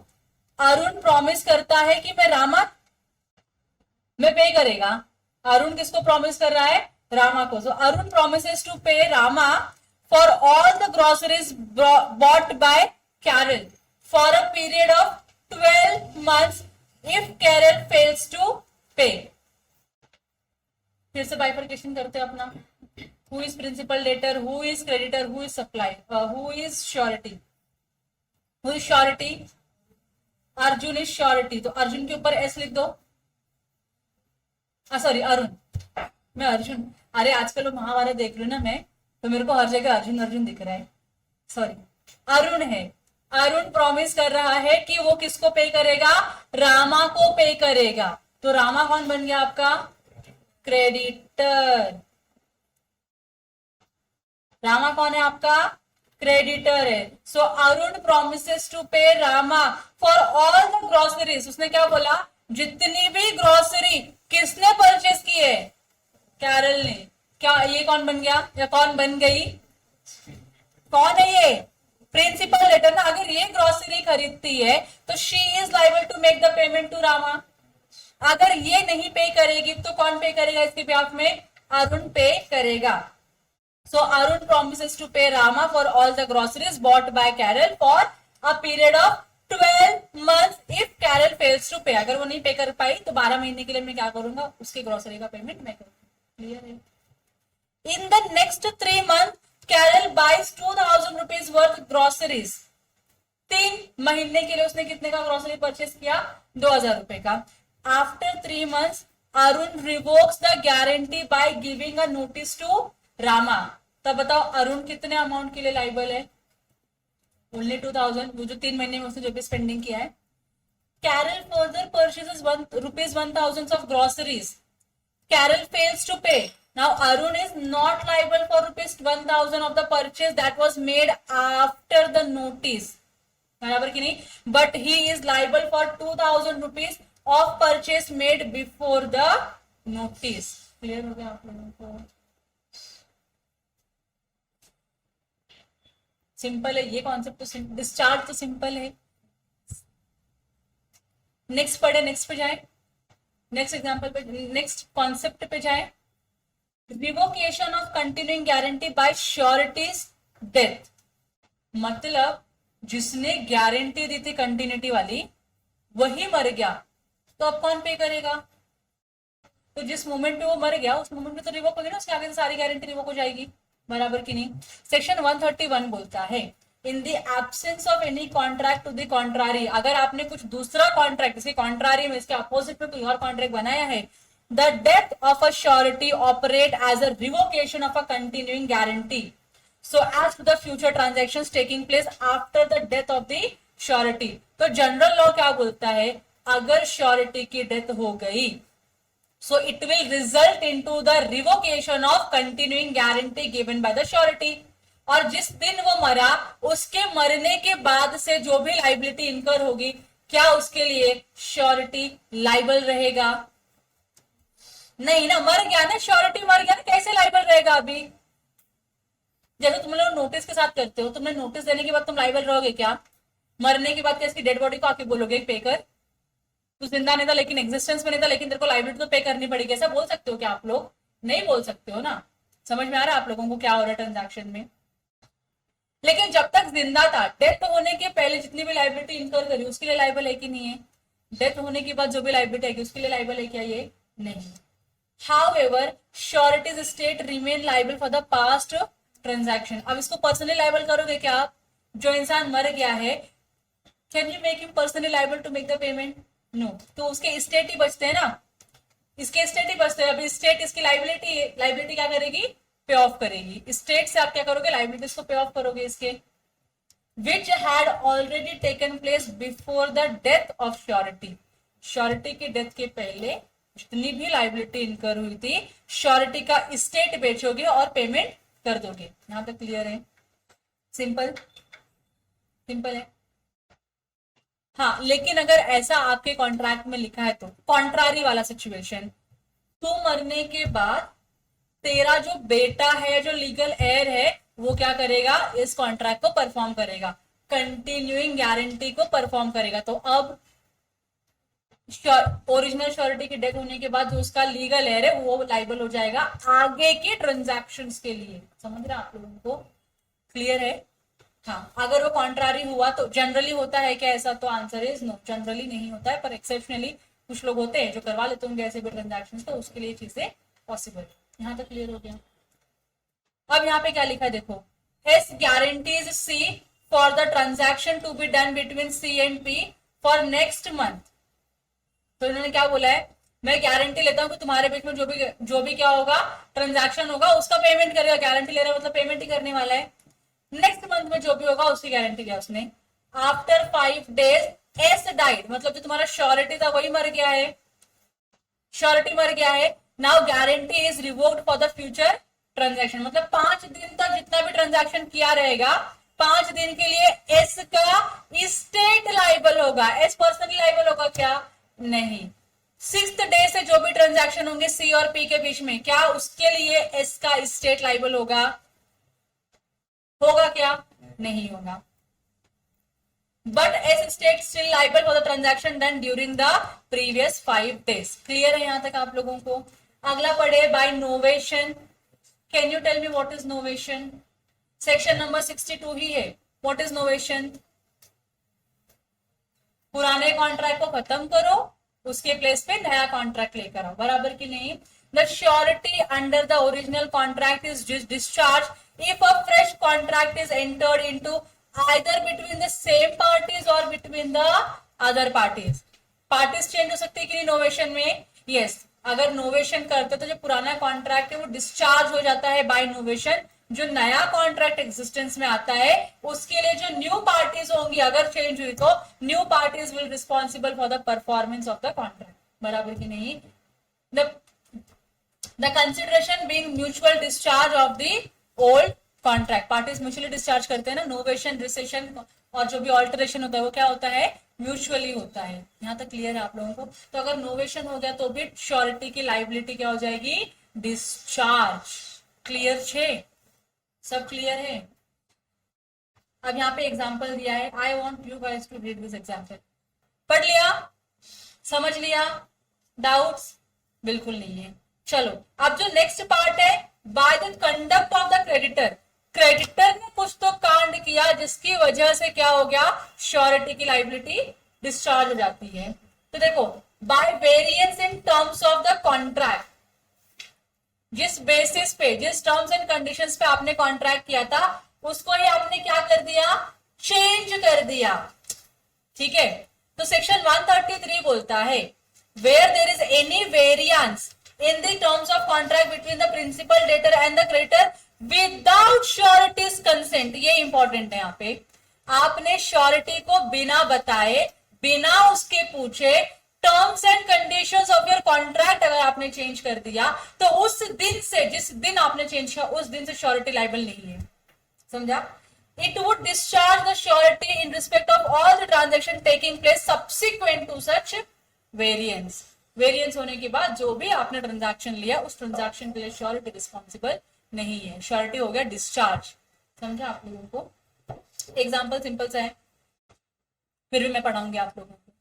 अरुण प्रॉमिस करता है कि मैं रामा में पे करेगा. अरुण किसको प्रॉमिस कर रहा है? रामा को. सो Arun promises to pay Rama for all the groceries bought by Carol for a period of 12 months if Carol fails to pay. फिर से बाइफर्केशन करते हैं अपना. Who is principal debtor? Who is creditor? Who is supply? Who is surety? Who is surety? Arjun is surety. तो अर्जुन के ऊपर S लिख दो. सॉरी, अरुण. मैं अर्जुन, अरे आजकल लोग महाभारत देख रहे हो ना मैं, तो मेरे को हर जगह अर्जुन अर्जुन दिख रहा है. सॉरी, अरुण है. अरुण प्रॉमिस कर रहा है कि वो किसको पे करेगा? रामा को पे करेगा. तो रामा कौन बन गया आपका? क्रेडिटर. रामा कौन है आपका? क्रेडिटर है. सो Arun promises to pay Rama for all the groceries. उसने क्या बोला? जितनी भी ग्रोसरी किसने परचेस की है? कैरल ने. क्या ये कौन बन गया या कौन बन गई? कौन है ये? प्रिंसिपल लेटर ना. अगर ये ग्रोसरी खरीदती है तो she is liable to make the payment to Rama. अगर ये नहीं पे करेगी तो कौन पे करेगा इसके बिहाफ में? अरुण पे करेगा. So Arun promises to pay Rama for all the groceries bought by Carol for a period of 12 months if Carol fails to pay. अगर वो नहीं पे कर पाई तो 12 महीने के लिए मैं क्या करूंगा? उसकी ग्रोसरी का पेमेंट मैं करूंगा. क्लियर है? In the next 3 months, Carol buys 2000 rupees worth groceries. 3 महीने के लिए उसने कितने का ग्रोसरी परचेस किया? 2000 रुपए का. After 3 months, Arun revokes the guarantee by giving a notice to Rama. तब बताओ अरुण कितने अमाउंट के लिए लाइबल है? ओनली 2000. वो जो 3 महीने में उसने जो भी स्पेंडिंग किया है. Carol further purchases ₹1000 of groceries. Carol fails to pay. Now Arun is not liable for rupees 1000 of the purchase that was made after the notice, बराबर की नहीं, but he is liable for 2000 rupees of purchase made before the notice. Clear हो गया आप लोगों को? Simple है ये कॉन्सेप्ट, तो डिस्चार्ज तो सिंपल है. नेक्स्ट पढ़े, नेक्स्ट पे जाए, नेक्स्ट एग्जांपल पे, नेक्स्ट कॉन्सेप्ट पे जाए. Revocation of continuing guarantee bye sureties death. मतलब जिसने गारंटी दी थी कंटिन्यूटी वाली वही मर गया, तो अब कौन पे करेगा? तो जिस मोमेंट पे वो मर गया उस मोमेंट में तो रिवोक होगी ना, उसके आगे से सारी गारंटी रिवोक हो जाएगी, बराबर की नहीं. सेक्शन 131 बोलता है in the absence of any contract to the contrary, अगर आपने कुछ दूसरा कॉन्ट्रैक्ट इसके कॉन्ट्रारी में, इसके अपोजिट में कोई और कॉन्ट्रैक्ट बनाया है, the death of a surety operate as a revocation of a continuing guarantee so as to the future transactions taking place after the death of the surety. तो general law क्या बोलता है, अगर श्योरिटी की death हो गई so it will result into the revocation of continuing guarantee given by the surety. और जिस दिन वो मरा उसके मरने के बाद से जो भी लाइबिलिटी इनकर होगी, क्या उसके लिए श्योरिटी लाइबल रहेगा? नहीं ना, मर गया ना, श्योरिटी मर गया ना, कैसे लाइबल रहेगा? अभी जैसे तुम लोग नोटिस के साथ करते हो, तुमने नोटिस देने के बाद तुम लाइबल रहोगे क्या? मरने के बाद क्या इसकी डेड बॉडी को आके बोलोगे पे कर, तू जिंदा नहीं था लेकिन एग्जिस्टेंस में नहीं था, लेकिन तेरे को लाइबिलिटी तो पे करनी पड़ेगी, ऐसा बोल सकते हो क्या आप लोग? नहीं बोल सकते हो ना. समझ में आ रहा है आप लोगों को क्या हो रहा है ट्रांजैक्शन में? लेकिन जब तक जिंदा था, डेथ होने के पहले जितनी भी लाइबिलिटी इनकर करी उसके लिए लाइबल है कि नहीं है? डेथ होने के बाद जो भी लाइबिलिटी आएगी उसके लिए लाइबल है क्या? ये नहीं. However, surety's state remain liable for the past transaction. अब इसको पर्सनली लाइबल करोगे क्या आप? जो इंसान मर गया है, can you make him personally liable to make the payment? No. तो उसके स्टेट ही बचते हैं ना, इसके स्टेट ही बचते हैं. अभी स्टेट इसकी लाइबिलिटी क्या करेगी? पे ऑफ करेगी. स्टेट से आप क्या करोगे? लाइबिलिटीज को पे ऑफ करोगे इसके. Which had already taken place before the death of surety. Surety की डेथ के पहले जितनी भी लाइबिलिटी इनकर हुई थी, श्योरिटी का स्टेट बेचोगे और पेमेंट कर दोगे. यहां तक क्लियर है? सिंपल, सिंपल है. हाँ, लेकिन अगर ऐसा आपके कॉन्ट्रैक्ट में लिखा है तो कॉन्ट्रारी वाला सिचुएशन, तू मरने के बाद तेरा जो बेटा है, जो लीगल एयर है, वो क्या करेगा? इस कॉन्ट्रैक्ट को परफॉर्म करेगा, कंटिन्यूइंग गारंटी को परफॉर्म करेगा. तो अब ओरिजिनल श्योरिटी की डेथ होने के बाद जो उसका लीगल एयर है वो लाइबल हो जाएगा आगे के ट्रांजैक्शंस के लिए. समझ रहे आप लोगों को? क्लियर है? हाँ. अगर वो कॉन्ट्रारी हुआ तो जनरली होता है क्या ऐसा? तो आंसर इज नो, जनरली नहीं होता है, पर एक्सेप्शनली कुछ लोग होते हैं जो करवा लेते होंगे ऐसे भी ट्रांजैक्शंस, तो उसके लिए चीजें पॉसिबल. यहाँ तक क्लियर हो गया? अब यहाँ पे क्या लिखा है देखो, S guarantees C for the transaction to be done between C and P for next month. तो इन्होंने क्या बोला है, मैं गारंटी लेता हूं कि तुम्हारे बीच में जो भी क्या होगा, ट्रांजैक्शन होगा, उसका पेमेंट करेगा. गारंटी ले रहा है मतलब पेमेंट ही करने वाला है. नेक्स्ट मंथ में जो भी होगा उसकी गारंटी लिया उसने. आफ्टर 5 days एस डाइड, मतलब जो तुम्हारा श्योरिटी था वही मर गया है, श्योरिटी मर गया है. Now guarantee is revoked for the future transaction. मतलब 5 दिन तक जितना भी ट्रांजैक्शन किया रहेगा, 5 दिन के लिए एस का स्टेट लाइबल होगा. एस पर्सनली लाइबल होगा क्या? नहीं. 6th डे से जो भी ट्रांजैक्शन होंगे सी और पी के बीच में, क्या उसके लिए एस का स्टेट लाइबल होगा? होगा क्या? नहीं होगा. But S estate still liable for the transaction done during the previous 5 days. Clear है यहां तक आप लोगों को? अगला पढ़े by novation. Can you tell me what is novation? Section number 62 ही है. What is novation? पुराने कॉन्ट्रैक्ट को खत्म करो, उसके प्लेस पे नया कॉन्ट्रैक्ट लेकर आओ. बराबर की नहीं? The surety under the original contract is discharge if a fresh contract is entered into either between the same parties और between the other parties. Parties change हो सकती है कि नहीं नोवेशन में? यस. अगर नोवेशन करते तो जो पुराना कॉन्ट्रैक्ट है वो डिस्चार्ज हो जाता है बाय नोवेशन. जो नया कॉन्ट्रैक्ट एग्जिस्टेंस में आता है उसके लिए जो न्यू पार्टीज होंगी, अगर चेंज हुई तो new parties will responsible for the performance of the contract. बराबर की नहीं? The consideration being mutual discharge of the old contract, parties mutually discharge करते हैं ना, नोवेशन रिसेशन और जो भी ऑल्टरेशन होता है वो क्या होता है, म्यूचुअली होता है। यहां तक क्लियर है आप लोगों को? तो अगर नोवेशन हो गया तो भी श्योरिटी की लाइबिलिटी क्या हो जाएगी, डिस्चार्ज। क्लियर छे, सब क्लियर है? अब यहाँ पे एग्जाम्पल दिया है, I want you guys to read this example. पढ़ लिया, समझ लिया, डाउट्स? बिल्कुल नहीं है। चलो अब जो नेक्स्ट पार्ट है, by the conduct of the creditor, creditor ने कुछ तो कांड किया जिसकी वजह से क्या हो गया, श्योरिटी की लाइबिलिटी डिस्चार्ज हो जाती है। तो देखो, by variance in terms of the contract, जिस बेसिस पे, जिस टर्म्स एंड कंडीशंस पे आपने कॉन्ट्रैक्ट किया था उसको ही आपने क्या कर दिया, चेंज कर दिया। ठीक है, तो सेक्शन 133 बोलता है, where there is any variance in the terms of contract between the principal debtor and the creditor without surety's consent, ये इंपॉर्टेंट है यहाँ पे, आपने श्योरिटी को बिना बताए, बिना उसके पूछे terms and conditions of your contract अगर आपने चेंज कर दिया तो उस दिन से, जिस दिन आपने चेंज किया उस दिन से श्योरिटी लायबल नहीं है। समझा? It would discharge the surety in respect of all the transaction taking place subsequent to such variance. Variance होने के बाद जो भी आपने ट्रांजैक्शन लिया उस ट्रांजैक्शन के लिए श्योरिटी रिस्पॉन्सिबल नहीं है, श्योरिटी हो गया डिस्चार्ज। समझा आप लोगों को? एग्जांपल सिंपल सा है, फिर भी मैं पढ़ाऊंगी आप लोगों को,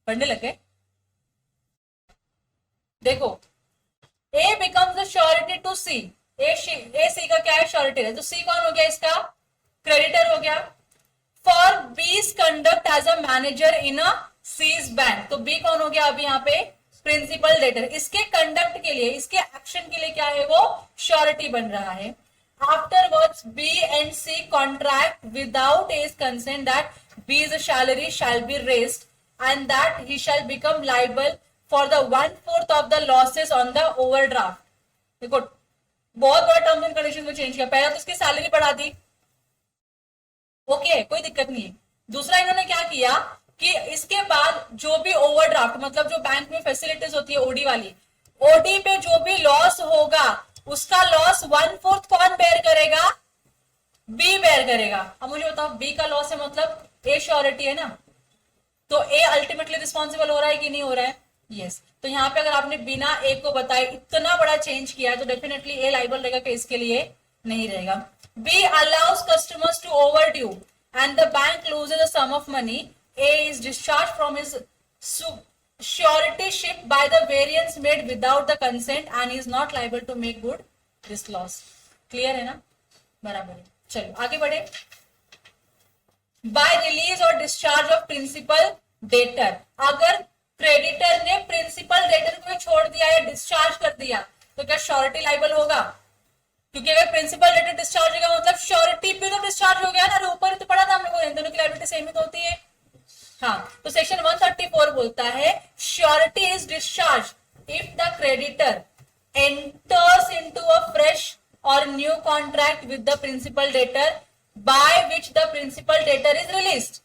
पढ़ने लगे? देखो, ए बिकम्स द श्योरिटी टू सी, ए सी का क्या है, श्योरिटी है, तो सी कौन हो गया, इसका क्रेडिटर हो गया। For B's conduct as a manager in a C's bank, तो बी कौन हो गया अभी यहाँ पे, प्रिंसिपल डेटर, इसके कंडक्ट के लिए, इसके एक्शन के लिए क्या है वो, श्योरिटी बन रहा है। Afterwards B and C contract without A's consent that B's salary shall be raised and that he shall become liable for the 1/4 of the losses on the overdraft. देखो, बहुत बड़ा टर्म्स एंड कंडीशन में change किया, पहला तो उसकी salary बढ़ा दी, okay, कोई दिक्कत नहीं है। दूसरा इन्होंने क्या किया कि इसके बाद जो भी ओवरड्राफ्ट, मतलब जो बैंक में फैसिलिटीज होती है ओडी वाली, ओडी पे जो भी लॉस होगा उसका लॉस 1/4 कौन बेयर करेगा, बी बेयर करेगा। अब मुझे बताओ, बी का लॉस है मतलब ए श्योरिटी है ना, तो ए अल्टीमेटली रिस्पॉन्सिबल हो रहा है कि नहीं हो रहा है, यस। तो यहाँ पे अगर आपने बिना ए को बताए इतना बड़ा चेंज किया है तो डेफिनेटली ए लायबल रहेगा कि इसके लिए नहीं रहेगा। B allows customers to over due and the bank loses a sum of money, A is discharged from his suretyship by the variance made without the consent and is not liable to make good this loss. Clear है ना? बराबर है। चलो आगे बढ़े। By release or discharge of principal debtor, अगर creditor ने principal debtor को छोड़ दिया या डिस्चार्ज कर दिया तो क्या श्योरिटी लायबल होगा? क्योंकि अगर प्रिंसिपल डेटर डिस्चार्ज होगा मतलब श्योरिटी भी तो डिस्चार्ज हो गया ना, ऊपर तो पढ़ा था हम लोगों ने, दोनों की लायबिलिटी सेम ही तो होती है। हाँ, तो सेक्शन 134 बोलता है surety is discharge if the creditor enters into a fresh और new contract with the principal debtor by which the principal debtor is released.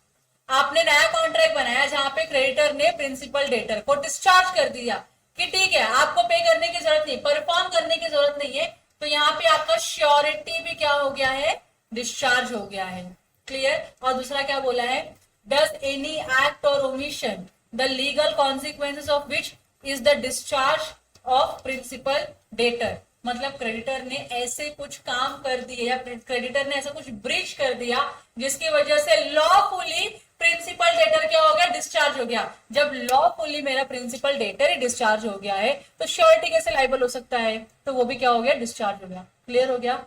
आपने नया कॉन्ट्रैक्ट बनाया जहां पे क्रेडिटर ने प्रिंसिपल डेटर को डिस्चार्ज कर दिया कि ठीक है आपको पे करने की जरूरत नहीं, परफॉर्म करने की जरूरत नहीं है, तो यहाँ पे आपका श्योरिटी भी क्या हो गया है, डिस्चार्ज हो गया है। क्लियर? और दूसरा क्या बोला है, does any act or omission the legal consequences of which is the discharge of principal debtor, मतलब क्रेडिटर ने ऐसे कुछ काम कर दिए या क्रेडिटर ने ऐसा कुछ ब्रीच कर दिया जिसकी वजह से लॉफुली प्रिंसिपल डेटर क्या हो गया, डिस्चार्ज हो गया। जब लॉफुली मेरा प्रिंसिपल डेटर ही डिस्चार्ज हो गया है तो श्योरिटी कैसे लायबल हो सकता है, तो वो भी क्या हो गया, डिस्चार्ज हो गया। क्लियर हो गया?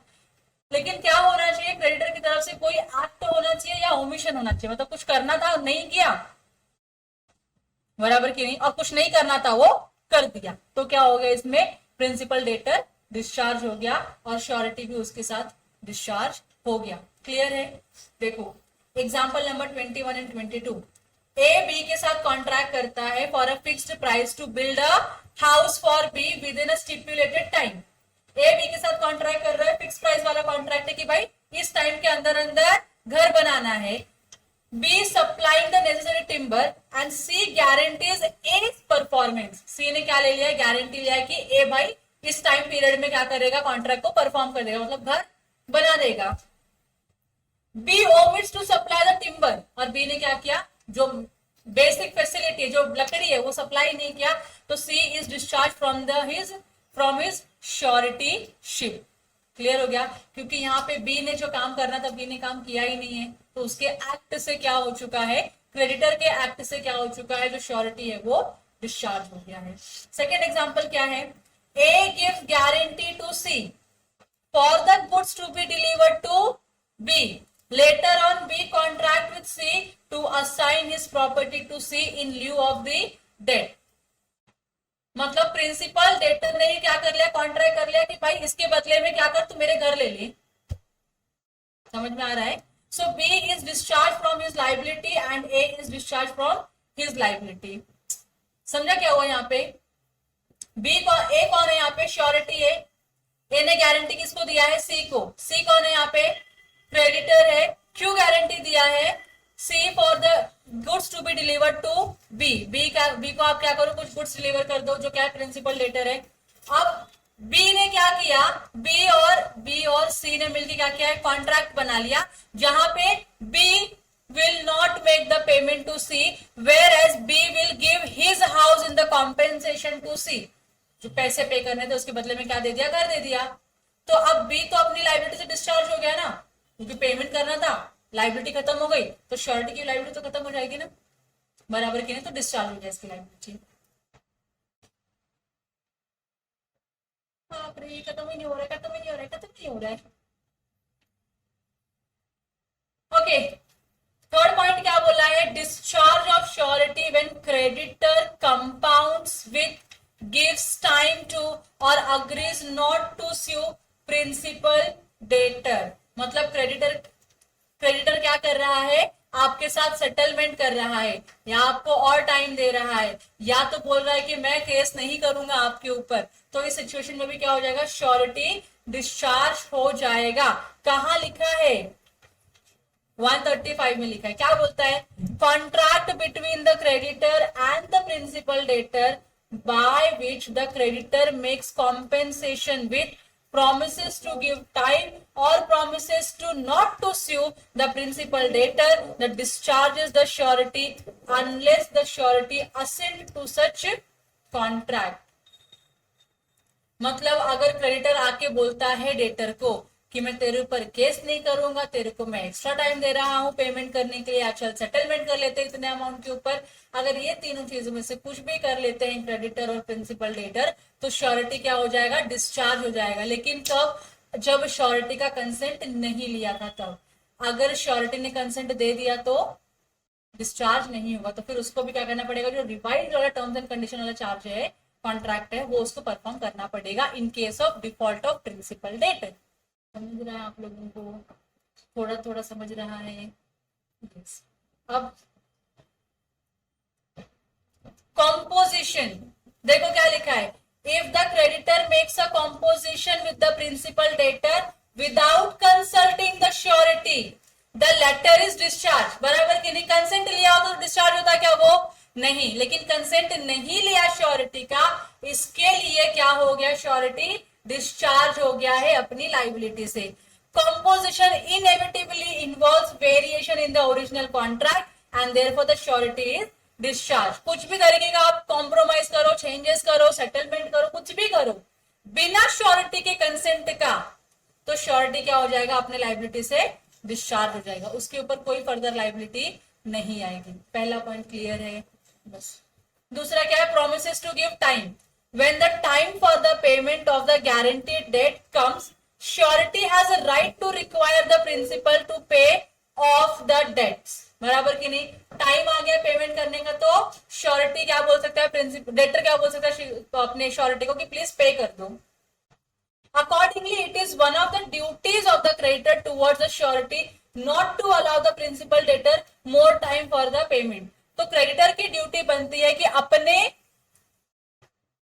लेकिन क्या होना चाहिए, क्रेडिटर की तरफ से कोई एक्ट होना चाहिए या ओमिशन होना चाहिए, मतलब कुछ करना था नहीं किया, बराबर की नहीं, और कुछ नहीं करना था वो कर दिया, तो क्या हो गया, इसमें प्रिंसिपल डेटर डिस्चार्ज हो गया और श्योरिटी भी उसके साथ डिस्चार्ज हो गया। क्लियर है? देखो example number 21 and 22, A B के साथ कॉन्ट्रैक्ट करता है for a fixed price to build a house for B within a stipulated time. A B के साथ कॉन्ट्रैक्ट कर रहा है, फिक्स प्राइस वाला कॉन्ट्रैक्ट है कि भाई इस टाइम के अंदर अंदर घर बनाना है। B supplying the necessary timber and C guarantees a performance. C ने क्या ले लिया, गारंटी लिया है कि ए भाई इस टाइम पीरियड में क्या करेगा, कॉन्ट्रैक्ट को परफॉर्म कर देगा, मतलब घर बना देगा। B omits to supply the timber, और बी ने क्या किया, जो बेसिक फैसिलिटी जो लकड़ी है वो सप्लाई नहीं किया, तो C is discharge from his suretyship. Clear हो गया, क्योंकि यहाँ पे बी ने जो काम करना था बी ने काम किया ही नहीं है, तो उसके एक्ट से क्या हो चुका है, क्रेडिटर के एक्ट से क्या हो चुका है, जो श्योरिटी है वो डिस्चार्ज हो गया है। सेकेंड एग्जाम्पल क्या है, A gives guarantee to C for the goods to be delivered to B, later on B contract with C to assign his property to C in lieu of the debt। मतलब principal debtor ने क्या कर लिया, contract कर लिया कि भाई इसके बदले में क्या कर, तू मेरे घर ले ले। समझ में आ रहा है। सो B is discharge from his liability and A is discharge from his liability. समझा क्या हुआ यहाँ पे, A कौन है यहाँ पे, श्योरिटी है, A ने गारंटी किसको दिया है, C को। C कौन है यहाँ पे, क्रेडिटर है। क्यों गारंटी दिया है, C for the goods to be delivered to B को आप क्या करो, कुछ गुड्स डिलीवर कर दो, जो क्या प्रिंसिपल डेटर है। अब बी ने क्या किया, बी और सी ने मिलकर क्या किया है, कॉन्ट्रैक्ट बना लिया, जहां पे B will not make the payment to C, whereas B will give his house in the compensation to C. जो पैसे पे करने थे उसके बदले में क्या दे दिया, घर दे दिया। तो अब बी तो अपनी लाइबिलिटी से डिस्चार्ज हो गया ना, क्योंकि पेमेंट करना था, लाइबिलिटी खत्म हो गई, तो श्योरिटी की लाइबिलिटी तो खत्म हो जाएगी ना, बराबर की नहीं, तो डिस्चार्ज हो जाए इसकी लाइबिलिटी। खत्म ही नहीं हो रहा है, खत्म ही नहीं हो रहा है, खत्म नहीं हो रहा है। ओके, थर्ड पॉइंट क्या बोला है, discharge of surety when creditor compounds with, gives time to और agrees not to sue principal debtor. मतलब क्रेडिटर क्या कर रहा है, आपके साथ सेटलमेंट कर रहा है, या आपको और टाइम दे रहा है, या तो बोल रहा है कि मैं केस नहीं करूंगा आपके ऊपर, तो इस सिचुएशन में भी क्या हो जाएगा, श्योरिटी डिस्चार्ज हो जाएगा। कहां लिखा है, 135 में लिखा है, क्या बोलता है, contract between the creditor and the principal debtor by which the creditor makes compensation with promises to give time or promises to not to sue the principal debtor that discharges the surety unless the surety assent to such contract। मतलब अगर creditor आके बोलता है debtor को कि मैं तेरे ऊपर केस नहीं करूंगा, तेरे को मैं एक्स्ट्रा टाइम दे रहा हूं पेमेंट करने के लिए, चल सेटलमेंट कर लेते हैं इतने अमाउंट के ऊपर, अगर ये तीनों चीजों में से कुछ भी कर लेते हैं क्रेडिटर और प्रिंसिपल डेटर, तो श्योरिटी क्या हो जाएगा, डिस्चार्ज हो जाएगा। लेकिन कब, जब श्योरिटी का कंसेंट नहीं लिया था तब। अगर श्योरिटी ने कंसेंट दे दिया तो डिस्चार्ज नहीं होगा, तो फिर उसको भी क्या करना पड़ेगा, जो रिवाइज वाला टर्म्स एंड कंडीशन वाला चार्ज है, कॉन्ट्रैक्ट है, वो उसको परफॉर्म करना पड़ेगा in case of default of principal debtor. समझ रहा है आप लोगों को, थोड़ा थोड़ा समझ रहा है। yes. अब कॉम्पोजिशन देखो क्या लिखा है, if the creditor makes a composition with the principal debtor without consulting the surety the latter is discharge. बराबर कि नहीं, कंसेंट लिया हो तो डिस्चार्ज होता क्या, वो नहीं, लेकिन कंसेंट नहीं लिया श्योरिटी का, इसके लिए क्या हो गया, श्योरिटी डिस्चार्ज हो गया है अपनी लाइबिलिटी से। Composition inevitably involves variation in the original contract and therefore the surety is discharge. कुछ भी तरीके का आप कॉम्प्रोमाइज करो, चेंजेस करो, सेटलमेंट करो, कुछ भी करो बिना श्योरिटी के कंसेंट का, तो श्योरिटी क्या हो जाएगा, अपने लाइबिलिटी से डिस्चार्ज हो जाएगा, उसके ऊपर कोई फर्दर लाइबिलिटी नहीं आएगी। पहला पॉइंट क्लियर है बस। दूसरा क्या है, promises to give time. When the time for the payment of the guaranteed debt comes, surety has a right to require the principal to pay off the debts। बराबर कि नहीं, टाइम आ गया payment करने का, तो श्योरिटी क्या बोल सकता है, प्रिंसिपल डेटर क्या बोल सकता है अपने श्योरिटी को कि प्लीज पे कर दो। Accordingly, it is one of the duties of the creditor towards the surety not to allow the principal debtor more time for the payment। तो क्रेडिटर की ड्यूटी बनती है कि अपने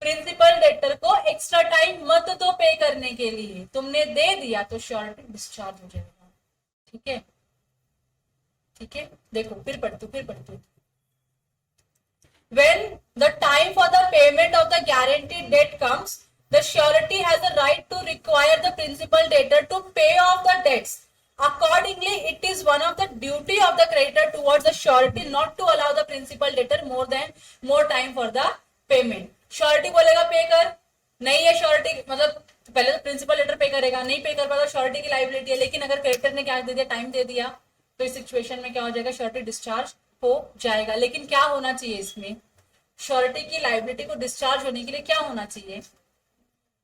प्रिंसिपल डेटर को एक्स्ट्रा टाइम मत दो पे करने के लिए, तुमने दे दिया तो श्योरिटी डिस्चार्ज हो जाएगा। ठीक है, ठीक है, देखो फिर पढ़ तू। When the time for the payment of the guaranteed debt comes, The surety has a right to require the principal debtor to pay off the debts. Accordingly, it is one of the duty of the creditor towards the surety not to allow the principal debtor more time for the payment. Surety बोलेगा पे कर, नहीं है surety, मतलब पहले तो principal debtor पे करेगा, नहीं पे कर पाएगा श्योरिटी की लाइबिलिटी है, लेकिन अगर क्रेडिटर ने क्या दे दिया, टाइम दे दिया, तो इस सिचुएशन में क्या हो जाएगा, श्योरिटी डिस्चार्ज हो जाएगा। लेकिन क्या होना चाहिए इसमें, श्योरिटी की लाइबिलिटी को डिस्चार्ज होने के लिए क्या होना चाहिए,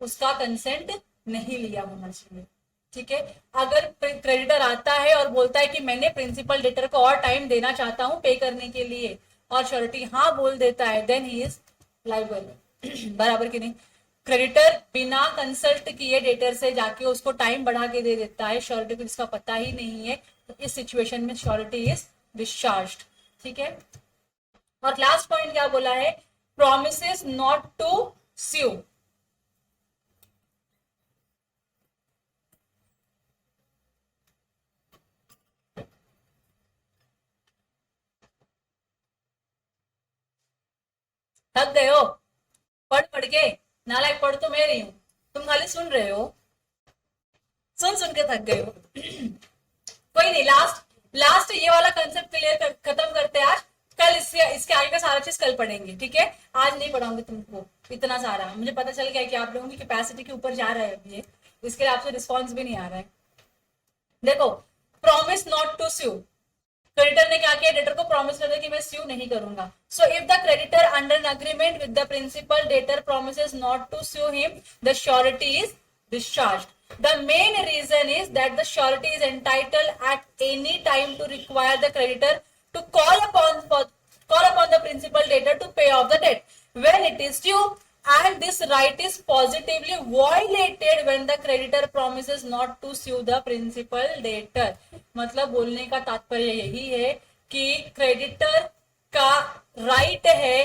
उसका कंसेंट नहीं लिया होना चाहिए। ठीक है, अगर क्रेडिटर आता है और बोलता है कि मैंने प्रिंसिपल डेटर को और टाइम देना चाहता हूं पे करने के लिए, और श्योरिटी हाँ बोल देता है, देन ही इज लाइबल। बराबर कि नहीं। क्रेडिटर बिना कंसल्ट किए डेटर से जाके उसको टाइम बढ़ा के दे देता है, श्योरिटी को इसका पता ही नहीं है, तो इस सिचुएशन में श्योरिटी इज डिस्चार्ज्ड। ठीक है, और लास्ट पॉइंट क्या बोला है, प्रॉमिसेस नॉट टू स्यू। थक गए हो पढ़ पढ़ के, नालायक पढ़ तो मैं रही हूं, तुम खाली सुन रहे हो, सुन के थक गए हो। कोई नहीं, लास्ट ये वाला कंसेप्ट क्लियर खत्म करते हैं आज, कल इसके आगे का सारा चीज कल पढ़ेंगे। ठीक है, आज नहीं पढ़ाऊंगी तुमको इतना सारा, मुझे पता चल गया कि आप लोगों की कैपेसिटी के ऊपर जा रहा है अभी, इसके लिए आपसे रिस्पॉन्स भी नहीं आ रहा है। देखो, promise not to sue, creditor ने क्या किया, डेटर को प्रॉमिस कर दिया कि मैं स्यू नहीं करूंगा। So if the creditor under an agreement with the principal debtor promises not to sue him, the surety is discharged. The main reason is that the surety is entitled at any time to require the creditor to call upon the principal debtor to pay off the debt when it is due, and this right is positively violated when the creditor promises not to sue the principal debtor. मतलब बोलने का तात्पर्य यही है कि creditor का right है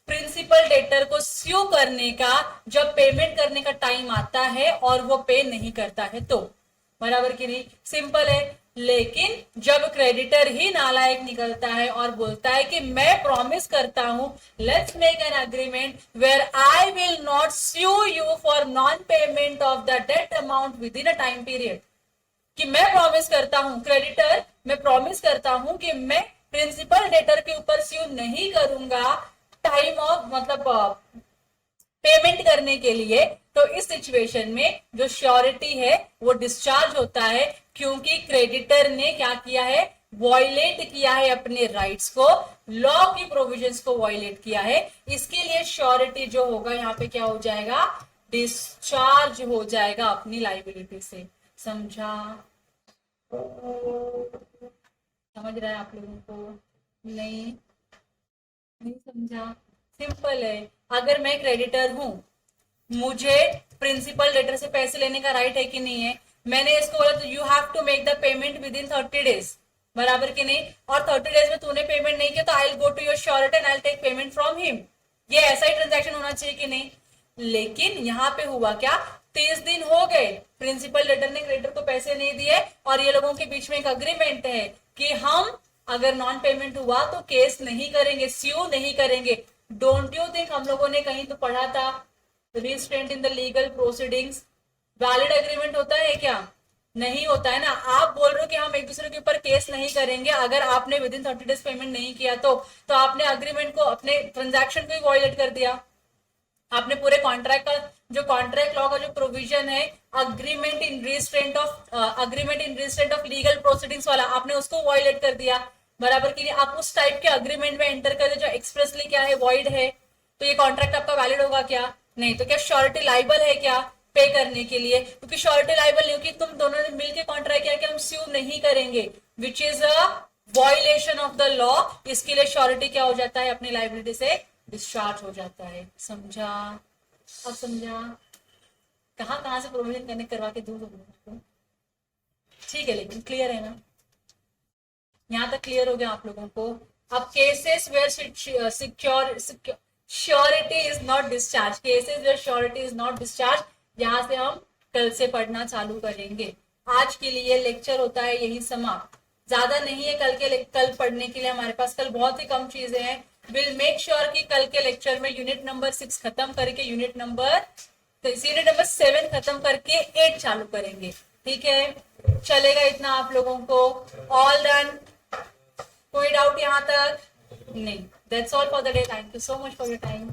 principal debtor को स्यू करने का जब पेमेंट करने का टाइम आता है और वो पे नहीं करता है तो। बराबर की नहीं, सिंपल है। लेकिन जब क्रेडिटर ही नालायक निकलता है और बोलता है कि मैं प्रॉमिस करता हूं, let's make an agreement where I will not sue you for non payment of the debt amount within a time period, कि मैं प्रॉमिस करता हूं, क्रेडिटर मैं प्रॉमिस करता हूं कि मैं प्रिंसिपल डेटर के ऊपर स्यू नहीं करूंगा टाइम ऑफ मतलब पेमेंट करने के लिए, तो इस सिचुएशन में जो श्योरिटी है वो डिस्चार्ज होता है, क्योंकि क्रेडिटर ने क्या किया है, वॉयलेट किया है अपने राइट्स को, लॉ की प्रोविजंस को वॉयलेट किया है। इसके लिए श्योरिटी जो होगा यहाँ पे क्या हो जाएगा, डिस्चार्ज हो जाएगा अपनी लाइबिलिटी से। समझा? समझ रहा है आप लोगों को? नहीं समझा? सिंपल है। अगर मैं क्रेडिटर हूं, मुझे प्रिंसिपल डेटर से पैसे लेने का राइट है कि नहीं है, मैंने इसको बोला तो you have to make the payment within 30 days, बराबर कि नहीं, और 30 डेज में तूने पेमेंट नहीं किया तो I will go to your surety and I will take payment from him. ये ऐसा ही ट्रांजैक्शन होना चाहिए कि नहीं? लेकिन यहाँ पे हुआ क्या, 30 दिन हो गए, प्रिंसिपल डेटर ने क्रेडिटर को पैसे नहीं दिए और ये लोगों के बीच में एक अग्रीमेंट है कि हम अगर नॉन पेमेंट हुआ तो केस नहीं करेंगे, स्यू नहीं करेंगे। डोंट यू थिंक हम लोगों ने कहीं तो पढ़ा था, restraint in the legal proceedings, valid agreement होता है क्या? नहीं होता है ना। आप बोल रहे हो कि हम एक दूसरे के ऊपर केस नहीं करेंगे अगर आपने विद इन 30 डेज पेमेंट नहीं किया तो आपने अग्रीमेंट को, अपने ट्रांजैक्शन को ही वॉयलेट कर दिया। आपने पूरे कॉन्ट्रैक्ट का जो कॉन्ट्रैक्ट लॉ का जो प्रोविजन है, agreement in restraint of legal proceedings वाला, आपने उसको वॉयलेट कर दिया। बराबर की नहीं, आप उस टाइप के अग्रीमेंट में एंटर कर दे जो एक्सप्रेसली क्या है, वॉइड है, तो ये कॉन्ट्रैक्ट आपका वैलिड होगा क्या? नहीं। तो क्या श्योरिटी लाइबल है क्या पे करने के लिए? क्योंकि श्योरिटी लाइबल नहीं होगी, तुम दोनों ने मिलकर कॉन्ट्रैक्ट किया कि हम स्यू नहीं करेंगे, which is a violation of the law. इसके लिए श्योरिटी क्या हो जाता है, अपनी लाइबिलिटी से डिस्चार्ज हो जाता है। समझा? अब समझा? कहाँ से प्रोविजन करने करवा के दूर हो, ठीक है, लेकिन क्लियर है ना? यहां तक क्लियर हो गया आप लोगों को? अब cases where surety is not discharge, cases where surety is not discharge, यहां से हम कल से पढ़ना चालू करेंगे। आज के लिए लेक्चर होता है यही समाप्त, ज्यादा नहीं है कल पढ़ने के लिए हमारे पास, कल बहुत ही कम चीजें हैं। विल मेक श्योर कि कल के लेक्चर में यूनिट नंबर 6 खत्म करके यूनिट नंबर तो यूनिट नंबर 7 खत्म करके 8 चालू करेंगे। ठीक है, चलेगा इतना आप लोगों को? All done? कोई डाउट यहाँ तक? नहीं। That's all for the day. Thank you so much for your time.